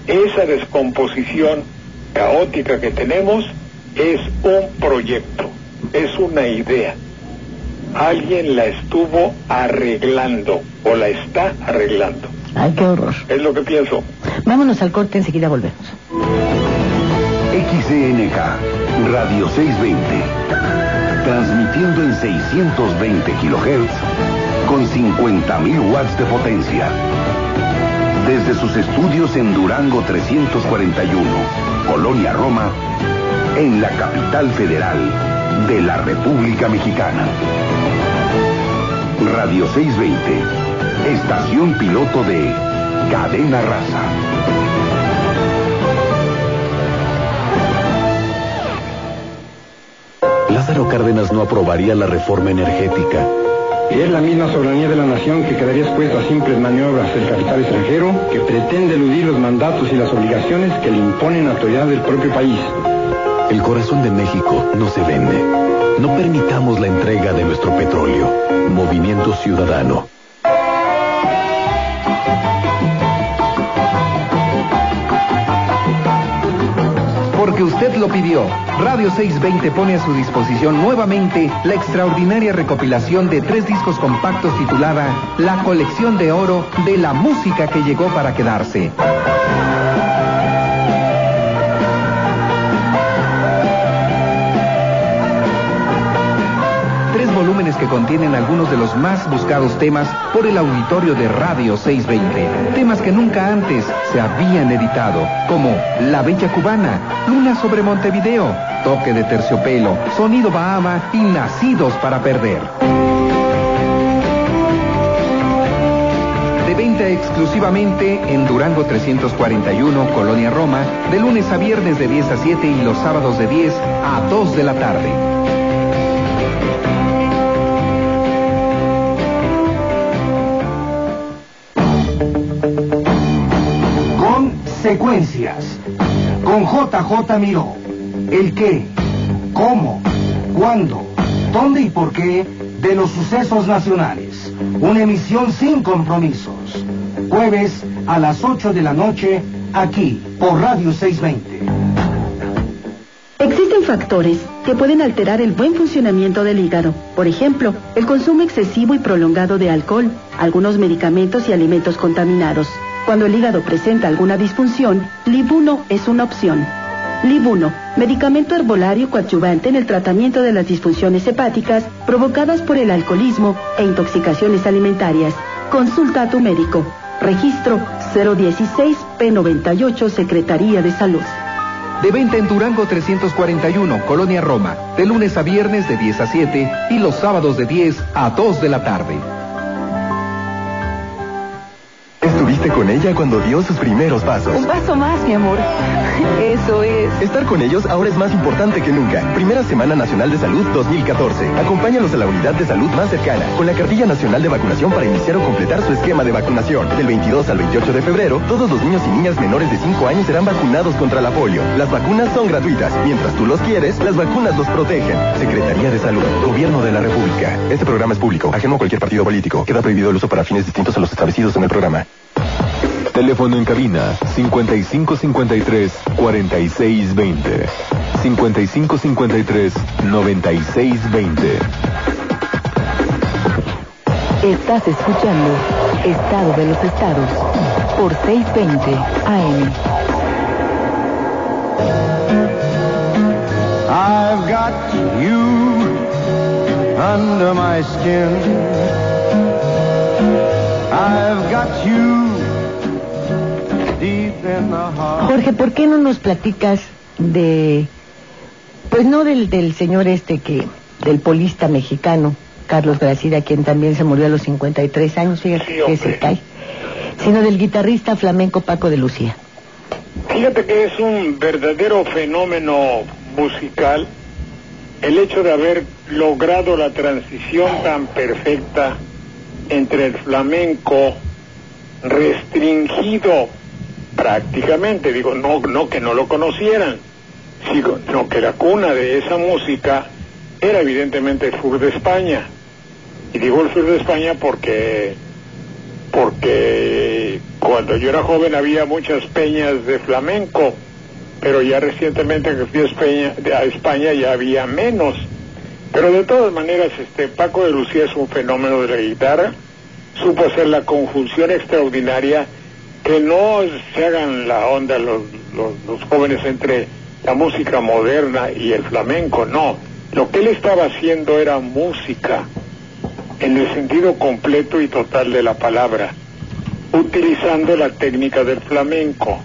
esa descomposición caótica que tenemos es un proyecto, es una idea. Alguien la estuvo arreglando o la está arreglando. Ay, qué horror. Es lo que pienso. Vámonos al corte, enseguida volvemos. XCNK, Radio 620. Transmitiendo en 620 kHz con 50.000 watts de potencia. Desde sus estudios en Durango 341, Colonia Roma, en la capital federal de la República Mexicana. Radio 620, estación piloto de Cadena Raza. Lázaro Cárdenas no aprobaría la reforma energética. Y es la misma soberanía de la nación que quedaría expuesta a simples maniobras del capital extranjero que pretende eludir los mandatos y las obligaciones que le imponen autoridades del propio país. El corazón de México no se vende. No permitamos la entrega de nuestro petróleo. Movimiento Ciudadano. Porque usted lo pidió, Radio 620 pone a su disposición nuevamente la extraordinaria recopilación de 3 discos compactos titulada La colección de oro de la música que llegó para quedarse. Volúmenes que contienen algunos de los más buscados temas por el auditorio de Radio 620. Temas que nunca antes se habían editado, como La Bella Cubana, Luna sobre Montevideo, Toque de Terciopelo, Sonido Bahama y Nacidos para Perder. De venta exclusivamente en Durango 341, Colonia Roma, de lunes a viernes de 10 a 7 y los sábados de 10 a 2 de la tarde. Secuencias con JJ Miró. El qué, cómo, cuándo, dónde y por qué de los sucesos nacionales. Una emisión sin compromisos. Jueves a las 8 de la noche, aquí por Radio 620. Existen factores que pueden alterar el buen funcionamiento del hígado. Por ejemplo, el consumo excesivo y prolongado de alcohol, algunos medicamentos y alimentos contaminados. Cuando el hígado presenta alguna disfunción, Libuno es una opción. Libuno, medicamento herbolario coadyuvante en el tratamiento de las disfunciones hepáticas provocadas por el alcoholismo e intoxicaciones alimentarias. Consulta a tu médico. Registro 016 P98 Secretaría de Salud. De venta en Durango 341, Colonia Roma, de lunes a viernes de 10 a 7 y los sábados de 10 a 2 de la tarde. Estuviste con ella cuando dio sus primeros pasos. Un paso más, mi amor. Eso es. Estar con ellos ahora es más importante que nunca. Primera Semana Nacional de Salud 2014. Acompáñalos a la unidad de salud más cercana con la cartilla nacional de vacunación para iniciar o completar su esquema de vacunación. Del 22 al 28 de febrero, todos los niños y niñas menores de 5 años serán vacunados contra la polio. Las vacunas son gratuitas. Mientras tú los quieres, las vacunas los protegen. Secretaría de Salud, Gobierno de la República. Este programa es público, ajeno a cualquier partido político. Queda prohibido el uso para fines distintos a los establecidos en el programa. Teléfono en cabina 5553-4620. 5553-9620. Estás escuchando Estado de los Estados por 620 AM. I've got you under my skin. I've got you. Jorge, ¿por qué no nos platicas de, pues no del señor del polista mexicano, Carlos Gracida, quien también se murió a los 53 años, fíjate sí, que se cae, sino del guitarrista flamenco Paco de Lucía? Fíjate que es un verdadero fenómeno musical el hecho de haber logrado la transición tan perfecta entre el flamenco restringido prácticamente, digo, no que no lo conocieran, sino que la cuna de esa música era evidentemente el sur de España. Y digo el sur de España porque cuando yo era joven había muchas peñas de flamenco, pero ya recientemente que fui a España ya había menos. Pero de todas maneras, Paco de Lucía es un fenómeno de la guitarra, supo hacer la conjunción extraordinaria. Que no se hagan la onda los jóvenes entre la música moderna y el flamenco, no. Lo que él estaba haciendo era música, en el sentido completo y total de la palabra, utilizando la técnica del flamenco.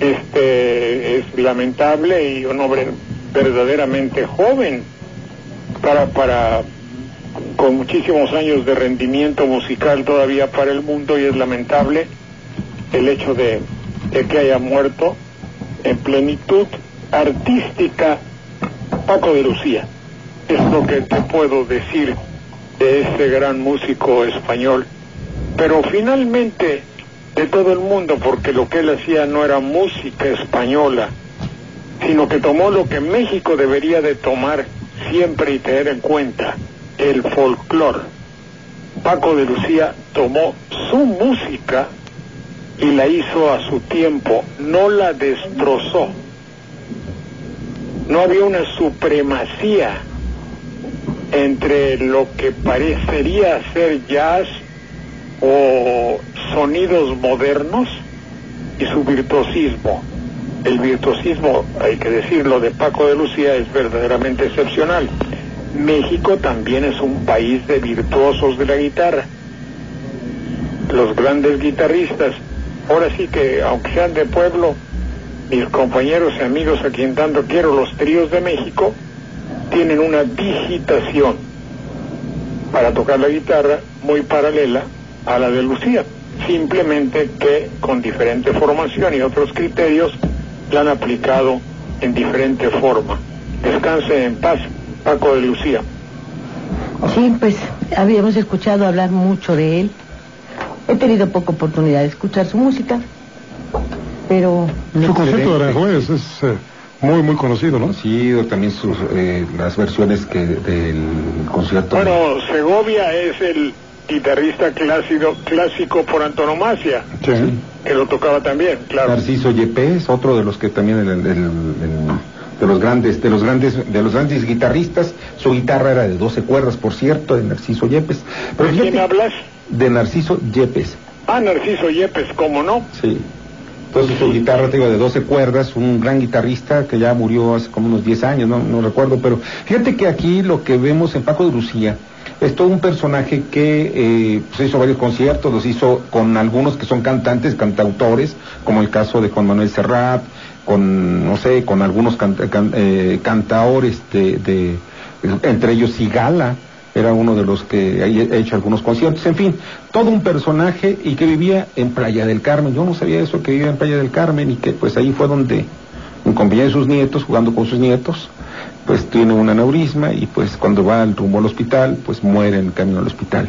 Es lamentable y un hombre verdaderamente joven, con muchísimos años de rendimiento musical todavía para el mundo, y es lamentable el hecho de que haya muerto en plenitud artística Paco de Lucía. Es lo que te puedo decir de ese gran músico español, pero finalmente de todo el mundo, porque lo que él hacía no era música española, sino que tomó lo que México debería de tomar siempre y tener en cuenta, el folclore. Paco de Lucía tomó su música y la hizo a su tiempo, no la destrozó. No había una supremacía entre lo que parecería ser jazz o sonidos modernos y su virtuosismo. El virtuosismo, hay que decirlo, de Paco de Lucía es verdaderamente excepcional. México también es un país de virtuosos de la guitarra. Los grandes guitarristas, ahora sí que, aunque sean de pueblo, mis compañeros y amigos a quien tanto quiero, los tríos de México, tienen una digitación para tocar la guitarra muy paralela a la de Lucía, simplemente que con diferente formación y otros criterios la han aplicado en diferente forma. Descanse en paz, Paco de Lucía. Sí, pues habíamos escuchado hablar mucho de él. He tenido poca oportunidad de escuchar su música, pero... Su concierto de Aranjuez es muy, muy conocido, ¿no? Sí, también las versiones del concierto. Bueno, Segovia es el guitarrista clásico por antonomasia, sí, que lo tocaba también, claro. Narciso Yepes, otro de los que también de los grandes guitarristas. Su guitarra era de 12 cuerdas, por cierto, de Narciso Yepes. ¿De quién hablas? De Narciso Yepes. Ah, Narciso Yepes, ¿cómo no? Sí. Entonces su guitarra, te digo, de 12 cuerdas, un gran guitarrista que ya murió hace como unos 10 años, no recuerdo, pero fíjate que aquí lo que vemos en Paco de Lucía es todo un personaje que hizo varios conciertos, los hizo con algunos que son cantantes, cantautores, como el caso de Juan Manuel Serrat, con algunos cantaores entre ellos Sigala, era uno de los que ha hecho algunos conciertos, en fin, todo un personaje, y que vivía en Playa del Carmen. Yo no sabía eso, que vivía en Playa del Carmen, y que pues ahí fue donde, en compañía de sus nietos, jugando con sus nietos, pues tiene un aneurisma, y pues cuando va rumbo al hospital, pues muere en el camino al hospital.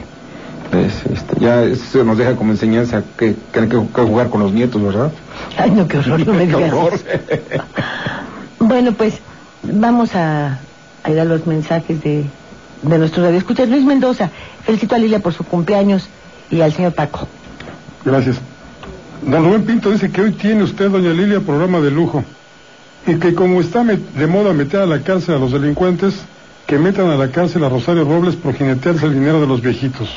Ya eso nos deja como enseñanza que hay que jugar con los nietos, ¿verdad? Ay, no, qué horror, no me digas. Bueno, pues vamos a ir a los mensajes de nuestro radio escuchas. Luis Mendoza, felicito a Lilia por su cumpleaños y al señor Paco. Gracias. Don Rubén Pinto dice que hoy tiene usted, doña Lilia, programa de lujo, y que como está de moda meter a la cárcel a los delincuentes, que metan a la cárcel a Rosario Robles por jinetearse el dinero de los viejitos.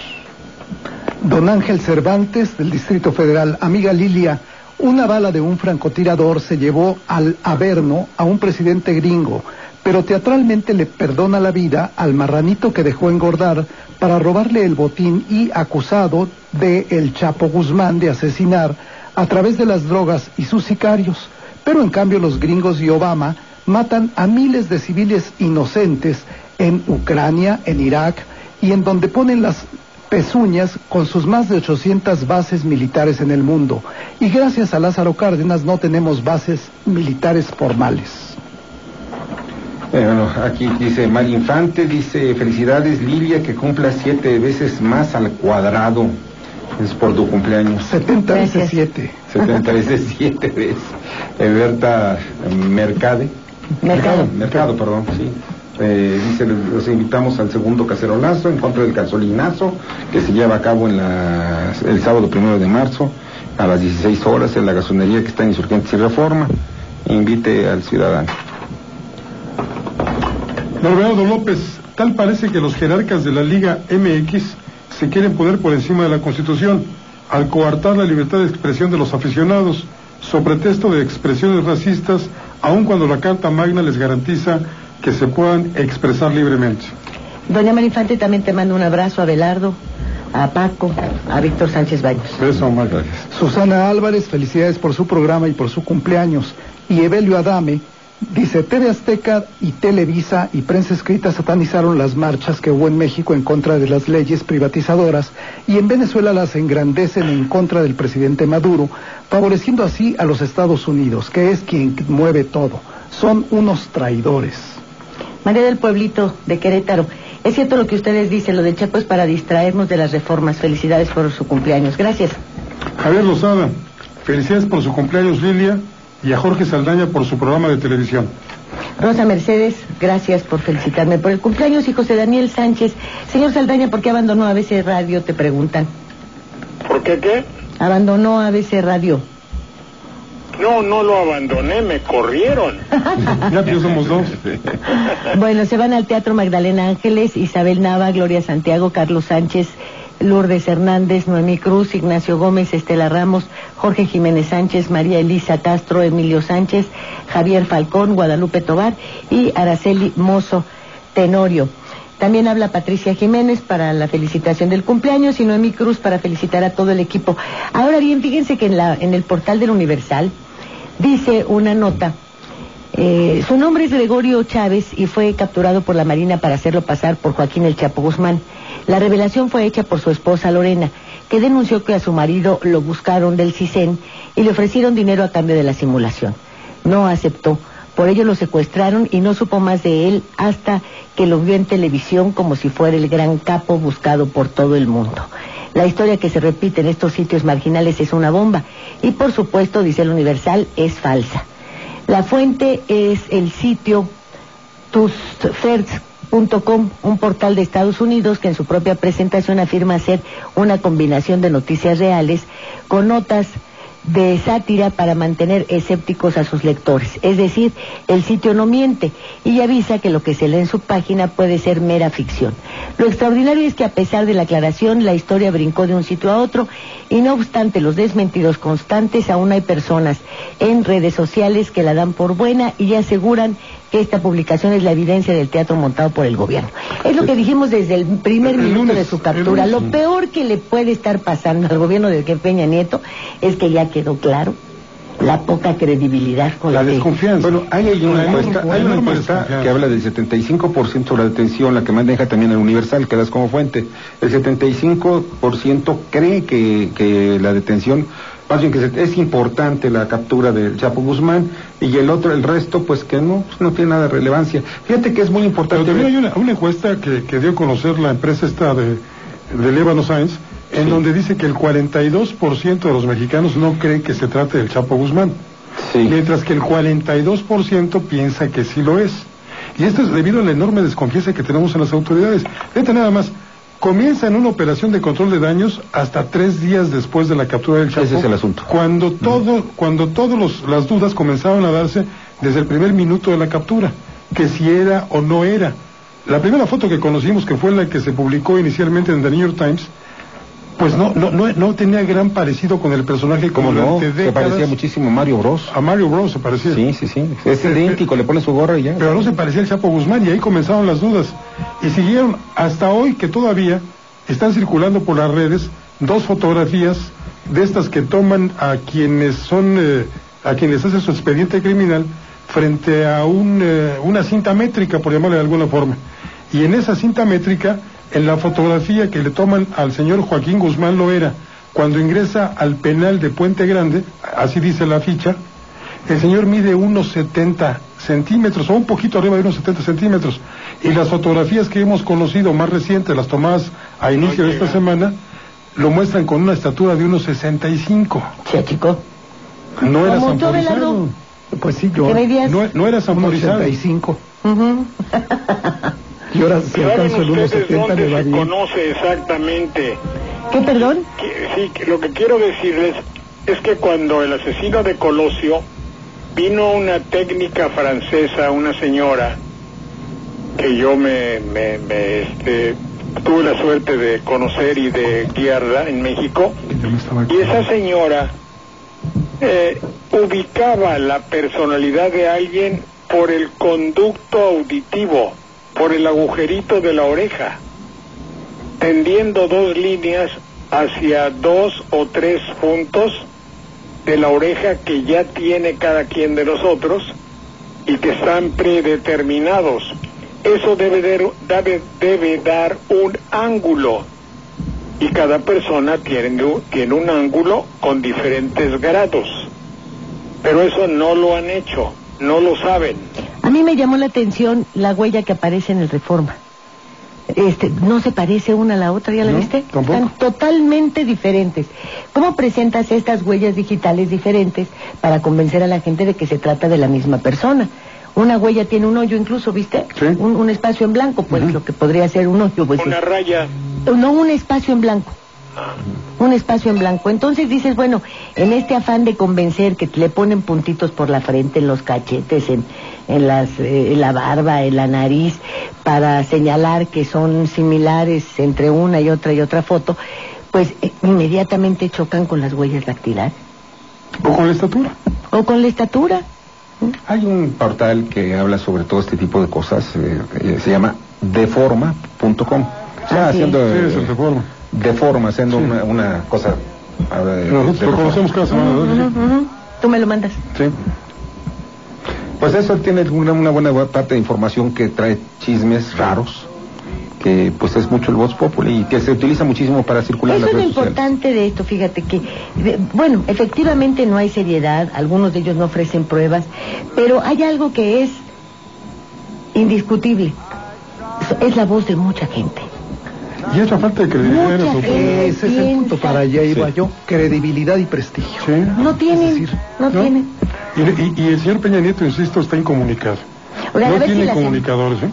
Don Ángel Cervantes, del Distrito Federal. Amiga Lilia, una bala de un francotirador se llevó al Averno a un presidente gringo, pero teatralmente le perdona la vida al marranito que dejó engordar para robarle el botín y acusado de el Chapo Guzmán de asesinar a través de las drogas y sus sicarios. Pero en cambio los gringos y Obama matan a miles de civiles inocentes en Ucrania, en Irak, y en donde ponen las pezuñas con sus más de 800 bases militares en el mundo. Y gracias a Lázaro Cárdenas no tenemos bases militares formales. Bueno, aquí dice Mar Infante, dice: felicidades Lilia, que cumpla 7 veces más al cuadrado. Es por tu cumpleaños. 70 veces 7. 70 veces 7 veces. Berta Mercado, perdón, sí. Dice: los invitamos al segundo cacerolazo en contra del gasolinazo que se lleva a cabo el sábado 1 de marzo a las 16 horas en la gasolinería que está en Insurgentes y Reforma. Invite al ciudadano. Norberto López, tal parece que los jerarcas de la Liga MX se quieren poner por encima de la Constitución al coartar la libertad de expresión de los aficionados, sobre pretexto de expresiones racistas, aun cuando la Carta Magna les garantiza que se puedan expresar libremente. Doña Marifante, también te mando un abrazo a Belardo, a Paco, a Víctor Sánchez Baños. Eso, más gracias. Susana Álvarez, felicidades por su programa y por su cumpleaños. Y Evelio Adame dice: TV Azteca y Televisa y prensa escrita satanizaron las marchas que hubo en México en contra de las leyes privatizadoras, y en Venezuela las engrandecen en contra del presidente Maduro, favoreciendo así a los Estados Unidos, que es quien mueve todo. Son unos traidores. María del Pueblito de Querétaro: es cierto lo que ustedes dicen, lo de Chapo es para distraernos de las reformas. Felicidades por su cumpleaños. Gracias. Javier Lozada: felicidades por su cumpleaños, Lilia, y a Jorge Saldaña por su programa de televisión. Rosa Mercedes: gracias por felicitarme por el cumpleaños. Y José Daniel Sánchez: señor Saldaña, ¿por qué abandonó ABC Radio? Te preguntan. ¿Por qué? Abandonó ABC Radio. No lo abandoné, me corrieron. Ya que somos dos. Bueno, se van al Teatro Magdalena Ángeles, Isabel Nava, Gloria Santiago, Carlos Sánchez, Lourdes Hernández, Noemí Cruz, Ignacio Gómez, Estela Ramos, Jorge Jiménez Sánchez, María Elisa Castro, Emilio Sánchez, Javier Falcón, Guadalupe Tobar y Araceli Mozo Tenorio. También habla Patricia Jiménez para la felicitación del cumpleaños y Noemí Cruz para felicitar a todo el equipo. Ahora bien, fíjense que en el portal del Universal dice una nota. Su nombre es Gregorio Chávez y fue capturado por la Marina para hacerlo pasar por Joaquín El Chapo Guzmán. La revelación fue hecha por su esposa Lorena, que denunció que a su marido lo buscaron del CISEN y le ofrecieron dinero a cambio de la simulación. No aceptó. Por ello lo secuestraron y no supo más de él hasta que lo vio en televisión como si fuera el gran capo buscado por todo el mundo. La historia que se repite en estos sitios marginales es una bomba y, por supuesto, dice el Universal, es falsa. La fuente es el sitio tusferts.com, un portal de Estados Unidos que en su propia presentación afirma ser una combinación de noticias reales con notas de sátira para mantener escépticos a sus lectores. Es decir, el sitio no miente y avisa que lo que se lee en su página puede ser mera ficción. Lo extraordinario es que a pesar de la aclaración, la historia brincó de un sitio a otro y no obstante los desmentidos constantes, aún hay personas en redes sociales que la dan por buena y aseguran que esta publicación es la evidencia del teatro montado por el gobierno. Es lo que dijimos desde el primer minuto de su captura. Lo peor que le puede estar pasando al gobierno de Peña Nieto es que ya quedó claro la poca credibilidad con la desconfianza. Bueno, hay una encuesta que habla del 75% de la detención, la que maneja también el Universal, que das como fuente. El 75% cree que la detención, más bien que es importante la captura del Chapo Guzmán, y el resto, pues que no tiene nada de relevancia. Fíjate que es muy importante. Pero también hay una encuesta que dio a conocer la empresa esta de Lébano Science, en donde dice que el 42% de los mexicanos no creen que se trate del Chapo Guzmán, mientras que el 42% piensa que sí lo es. Y esto es debido a la enorme desconfianza que tenemos en las autoridades. Fíjate nada más, comienzan una operación de control de daños hasta 3 días después de la captura del Chapo. Ese es el asunto. Cuando todas las dudas comenzaban a darse desde el primer minuto de la captura, que si era o no era. La primera foto que conocimos, que fue la que se publicó inicialmente en The New York Times, pues no tenía gran parecido con el personaje. Como no, se parecía muchísimo a Mario Bros. A Mario Bros se parecía. Sí, es idéntico, le pone su gorra y ya. Pero no se parecía al Chapo Guzmán, y ahí comenzaron las dudas. Y siguieron hasta hoy, que todavía están circulando por las redes 2 fotografías de estas que toman a quienes hacen su expediente criminal frente a una cinta métrica, por llamarle de alguna forma. Y en esa cinta métrica, en la fotografía que le toman al señor Joaquín Guzmán Loera cuando ingresa al penal de Puente Grande, así dice la ficha, el señor mide unos 70 centímetros, o un poquito arriba de unos 70 centímetros, y las fotografías que hemos conocido más recientes, las tomadas a inicio de esta semana, lo muestran con una estatura de unos 65. Sí, chico. No era samporizado. Pues sí, yo. No era samporizado. 65. Y ahora si alcanzo el 1.70 me va bien. Conoce exactamente. ¿Qué, perdón? Sí, lo que quiero decirles es que cuando el asesino de Colosio vino una técnica francesa, una señora que yo tuve la suerte de conocer y de guiarla en México, y esa señora ubicaba la personalidad de alguien por el conducto auditivo, por el agujerito de la oreja, tendiendo 2 líneas hacia 2 o 3 puntos de la oreja que ya tiene cada quien de nosotros y que están predeterminados. Eso debe dar un ángulo, y cada persona tiene un ángulo con diferentes grados, pero eso no lo han hecho, no lo saben. A mí me llamó la atención la huella que aparece en el Reforma. No se parece una a la otra, ¿ya la viste? Tampoco. Están totalmente diferentes. ¿Cómo presentas estas huellas digitales diferentes para convencer a la gente de que se trata de la misma persona? Una huella tiene un hoyo incluso, ¿viste? Sí. Un espacio en blanco, pues lo que podría ser un hoyo. Pues, una raya. No, un espacio en blanco. Un espacio en blanco. Entonces dices, bueno, en este afán de convencer que le ponen puntitos por la frente, en los cachetes, en la barba, en la nariz, para señalar que son similares entre una y otra foto, pues inmediatamente chocan con las huellas dactilares. O con la estatura. O con la estatura. Hay un portal que habla sobre todo este tipo de cosas, se llama deforma.com. Haciendo Deforma, haciendo una cosa. Nosotros lo conocemos cada semana, ¿verdad? Tú me lo mandas. Sí. Pues eso tiene una buena parte de información que trae chismes raros, que pues es mucho el voz populi y que se utiliza muchísimo para circular en las redes sociales. Eso es lo importante de esto, fíjate que, bueno, efectivamente no hay seriedad, algunos de ellos no ofrecen pruebas, pero hay algo que es indiscutible, es la voz de mucha gente. Y esa falta de credibilidad. Ese es el punto, para allá iba yo, credibilidad y prestigio. Sí. No tienen, no tienen. Y el señor Peña Nieto, insisto, está incomunicado. Oiga, no tiene comunicadores, ¿eh?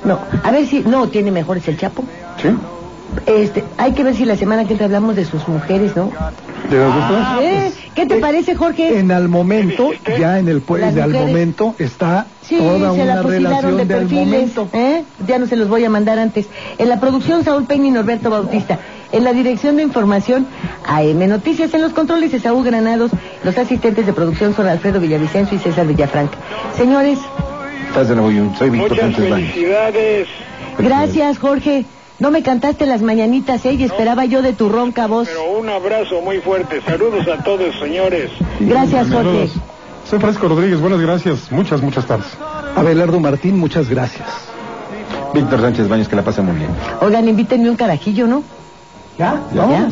No, a ver si, no, tiene mejores el Chapo. Sí. Hay que ver si la semana que entra hablamos de sus mujeres, ¿no? ¿De las dos? ¿Qué te parece, Jorge? En al momento, ya en el de al momento, está toda una relación de del perfiles, momento. Ya no se los voy a mandar antes. En la producción, Saúl Peña y Norberto Bautista. En la dirección de información, AM Noticias. En los controles, Esaú Granados. Los asistentes de producción son Alfredo Villavicencio y César Villafranca. Señores. Soy Víctor Sánchez Baños. Felicidades. Gracias, Jorge. No me cantaste las mañanitas, y esperaba yo de tu ronca voz. Pero un abrazo muy fuerte. Saludos a todos, señores. Gracias, Jorge. Soy Francisco Rodríguez, buenas gracias. Muchas tardes. Abelardo Martín, muchas gracias. Víctor Sánchez Baños, que la pase muy bien. Oigan, invítenme un carajillo, ¿no? ¿Ya?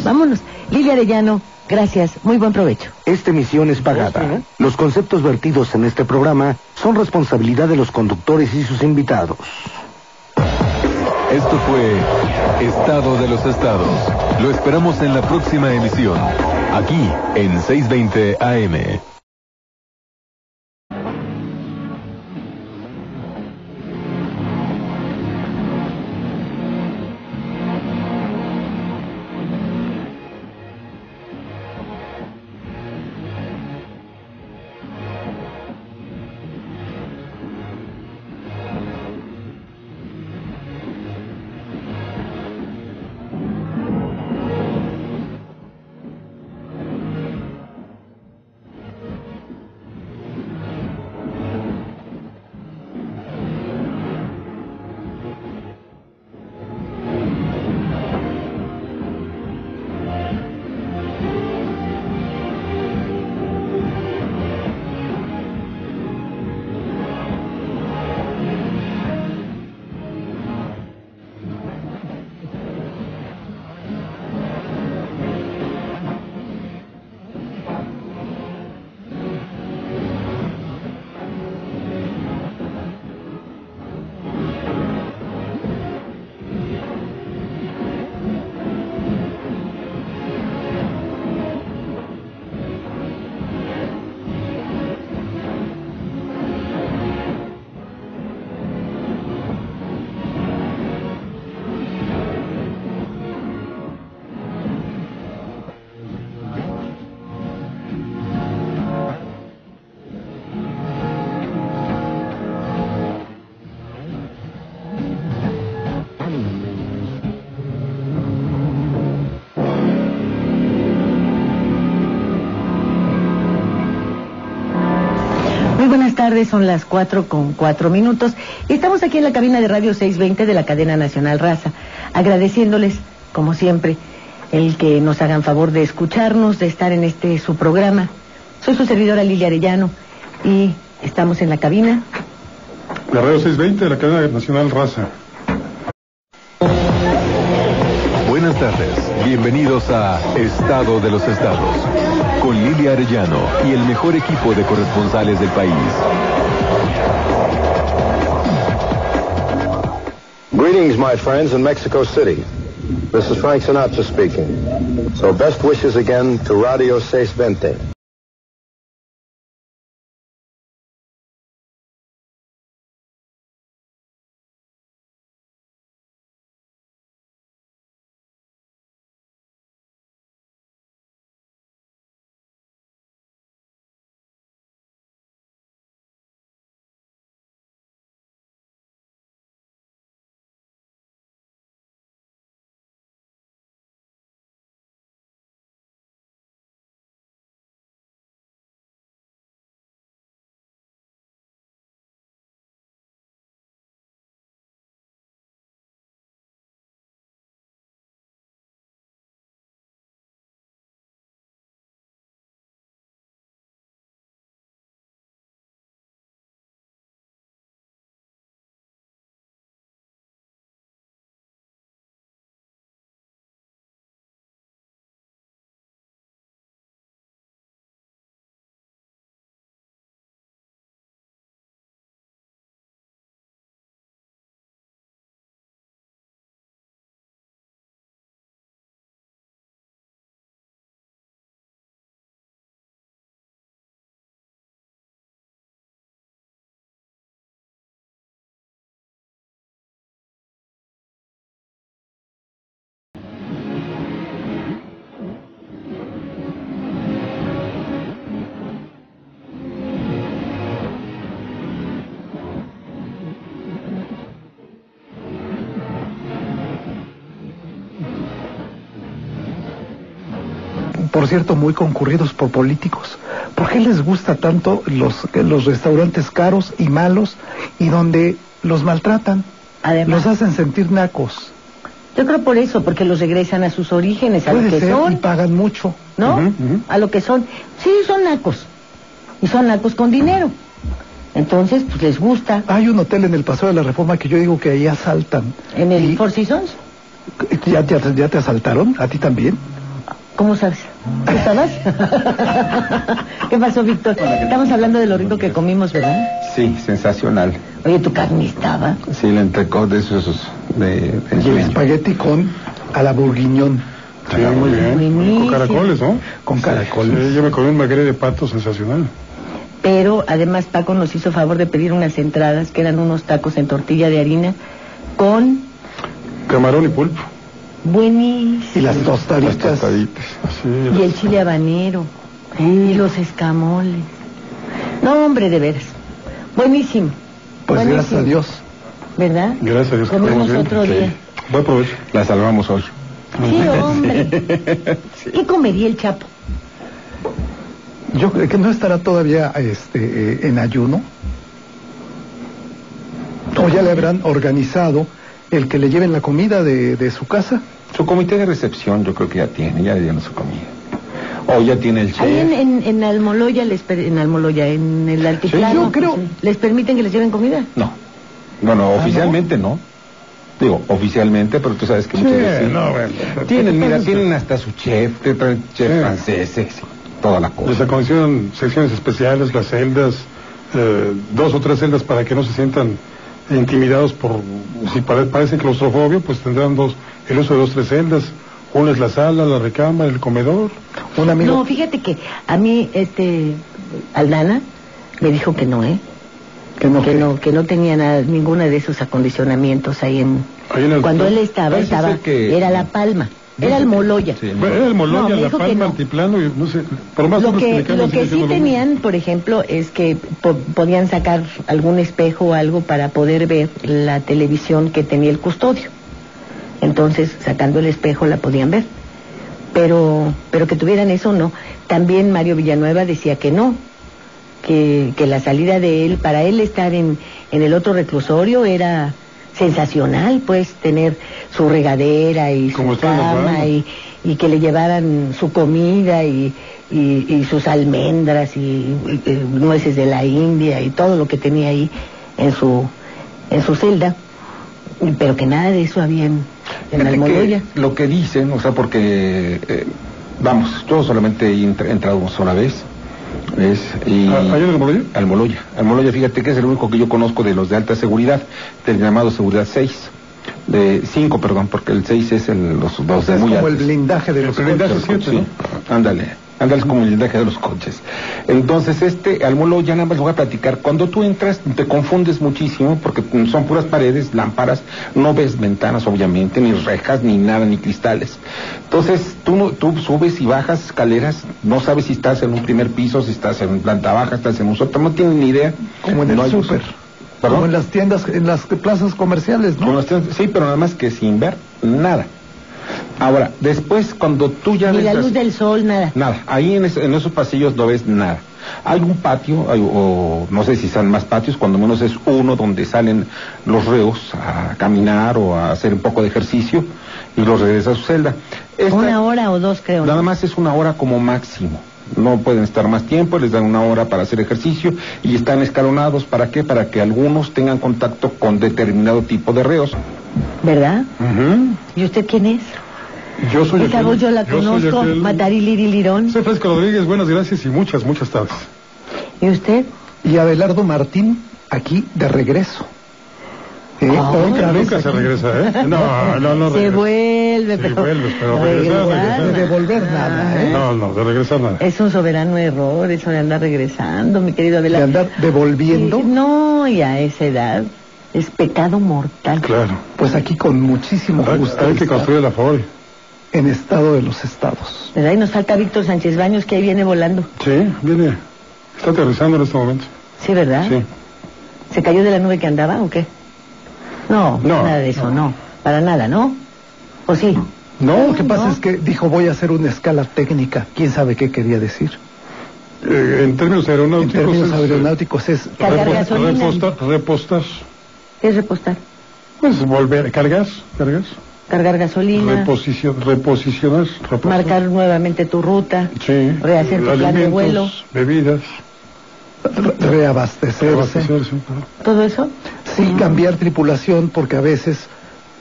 Vámonos. Lilia Arellano, gracias. Muy buen provecho. Esta emisión es pagada. Los conceptos vertidos en este programa son responsabilidad de los conductores y sus invitados. Esto fue Estado de los Estados. Lo esperamos en la próxima emisión, aquí en 620 AM. Buenas tardes, son las 4:04. Estamos aquí en la cabina de Radio 620 de la cadena nacional Raza, agradeciéndoles, como siempre, el que nos hagan favor de escucharnos, de estar en su programa. Soy su servidora Lilia Arellano y estamos en la cabina de Radio 620 de la cadena nacional Raza. Buenas tardes, bienvenidos a Estado de los Estados, con Lilia Arellano y el mejor equipo de corresponsales del país. Greetings, my friends, in Mexico City. This is Frank Sinatra speaking. So best wishes again to Radio 620. Por cierto, muy concurridos por políticos. ¿Por qué les gusta tanto los restaurantes caros y malos y donde los maltratan? Además, los hacen sentir nacos. Yo creo por eso, porque los regresan a sus orígenes, a lo que son. Y pagan mucho. ¿No? A lo que son. Sí, son nacos. Y son nacos con dinero. Entonces, pues les gusta. Hay un hotel en el Paseo de la Reforma que yo digo que ahí asaltan. ¿En el Four Seasons? ¿Ya te asaltaron? ¿A ti también? ¿Cómo sabes? ¿Tú estabas? ¿Qué pasó, Víctor? Estamos hablando de lo rico que comimos, ¿verdad? Sí, sensacional. Oye, ¿tu carne estaba? Sí, el entrecot de esos de y el espagueti a la bourguignon. Sí, muy bien. Buenísimo. Con caracoles, ¿no? Con caracoles. Sí, yo me comí un magre de pato sensacional. Pero además Paco nos hizo favor de pedir unas entradas que eran unos tacos en tortilla de harina con camarón y pulpo. Buenísimo. Y las tostaditas. Sí, y el chile habanero. Y los escamoles. No, hombre, de veras. Buenísimo. Pues buenísimo. Gracias a Dios. ¿Verdad? Gracias a Dios. Comimos otro día. Buen provecho. La salvamos hoy. Sí, hombre. Sí. ¿Qué comería el Chapo? Yo creo que no estará todavía en ayuno. O ya le habrán organizado el que le lleven la comida de su casa. Su comité de recepción yo creo que ya tiene, ya le dieron su comida. O ya tiene el chef. Ahí en Almoloya, en el altiplano, sí, yo creo. ¿les permiten que les lleven comida? No. Bueno, oficialmente no. Digo, oficialmente, pero tú sabes que muchas veces sí. No, bueno, tienen hasta su chef, te traen chef franceses, toda la cosa. Les acondicionan secciones especiales, las celdas, 2 o 3 celdas para que no se sientan intimidados por, si parecen claustrofobia, pues tendrán el uso de 2 o 3 celdas. Una es la sala, la recámara, el comedor. Un amigo. No, fíjate que a mí, Aldana me dijo que no, que no tenía ninguna de esos acondicionamientos ahí en cuando él estaba era La Palma. Era Almoloya. Sí, era Almoloya, La Palma, Altiplano, y no sé, por más lo que sí tenían, por ejemplo, es que podían sacar algún espejo o algo para poder ver la televisión que tenía el custodio. Entonces, sacando el espejo la podían ver. Pero que tuvieran eso, no. También Mario Villanueva decía que no, que la salida de él, para él estar en el otro reclusorio era sensacional, pues, tener su regadera y su cama y que le llevaran su comida y sus almendras y nueces de la India y todo lo que tenía ahí en su celda, pero que nada de eso había en Almoloya. Lo que dicen, o sea, porque vamos, yo solamente he entrado una sola vez. ¿Ahí en Almoloya? Almoloya, fíjate que es el único que yo conozco de los de alta seguridad, del llamado seguridad 6. De 5, perdón, porque el 6 es los de muy altos. Es como el blindaje de los coches. 7, ¿no? Ándale como el blindaje de los coches. Entonces, Almoloya, nada más lo voy a platicar. Cuando tú entras, te confundes muchísimo, porque son puras paredes, lámparas, no ves ventanas, obviamente, ni rejas, ni nada, ni cristales. Entonces, tú subes y bajas escaleras, no sabes si estás en un primer piso, si estás en planta baja, estás en un sótano, no tienes ni idea. Como en el súper. Como en las tiendas, en las plazas comerciales, ¿no? Sí, pero nada más que sin ver nada. Ahora, después, cuando tú ya... Ni la luz del sol, nada. Nada, ahí en esos pasillos no ves nada. Hay un patio, o no sé si son más patios, cuando menos es uno donde salen los reos a caminar o a hacer un poco de ejercicio y los regresa a su celda. Una hora o dos, creo. Nada más es una hora como máximo. No pueden estar más tiempo, les dan una hora para hacer ejercicio y están escalonados. ¿Para qué? Para que algunos tengan contacto con determinado tipo de reos. ¿Verdad? ¿Y usted quién es? Yo soy esa voz yo la conozco, Matarilirón. Soy Fresco Rodríguez, buenas gracias y muchas tardes. ¿Y usted? Y Abelardo Martín, aquí de regreso. Otra vez nunca se regresa, ¿eh? No se vuelve, pero regresar. De devolver nada, ¿eh? No, de regresar nada. Es un soberano error eso de andar regresando, mi querido Abelardo. ¿De andar devolviendo? No, y a esa edad es pecado mortal. Claro. Pues aquí con muchísimo gusto. Hay que construir la FORE. En estado de los estados. ¿Verdad? Y nos falta Víctor Sánchez Baños, que ahí viene volando. Sí, viene. Está aterrizando en este momento. Sí, ¿verdad? Sí. ¿Se cayó de la nube que andaba o qué? No, nada de eso, no. Para nada, ¿no? ¿O sí? No, lo que pasa es que dijo voy a hacer una escala técnica. ¿Quién sabe qué quería decir? En términos aeronáuticos es... Cargar gasolina. Repostar. ¿Qué es repostar? Pues volver, cargar gasolina. Reposicionar. Marcar nuevamente tu ruta. Sí. Rehacer tu plan de vuelo. Bebidas. Reabastecerse. ¿Todo eso? Sí, cambiar tripulación porque a veces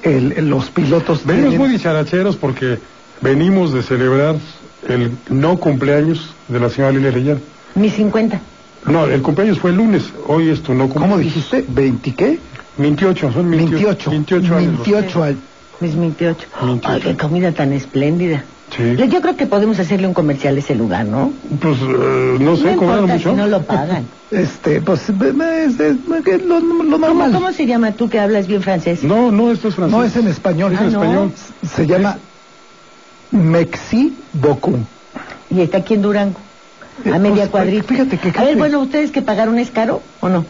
los pilotos... Venimos muy dicharacheros porque venimos de celebrar el no cumpleaños de la señora Lilia Arellano. Mis 50. No, el cumpleaños fue el lunes, hoy es tu no cumpleaños. ¿Cómo dijiste? ¿20 qué? 28, son 28 años. 28 años. Mis 28. Ay, qué comida tan espléndida. Sí. Yo creo que podemos hacerle un comercial a ese lugar, ¿no? Pues no sé, ¿cobraron mucho? Si no lo pagan. Pues es lo normal. ¿Cómo se llama tú que hablas bien francés? No, esto es francés. No, es en español. Es en español. Se llama Merci beaucoup. Y está aquí en Durango, a media cuadrita. Fíjate que... A ver, bueno, ¿ustedes que pagaron es caro o no?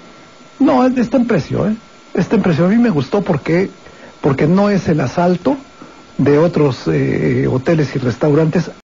No, está en precio, ¿eh? Está en precio. A mí me gustó porque no es el asalto de otros hoteles y restaurantes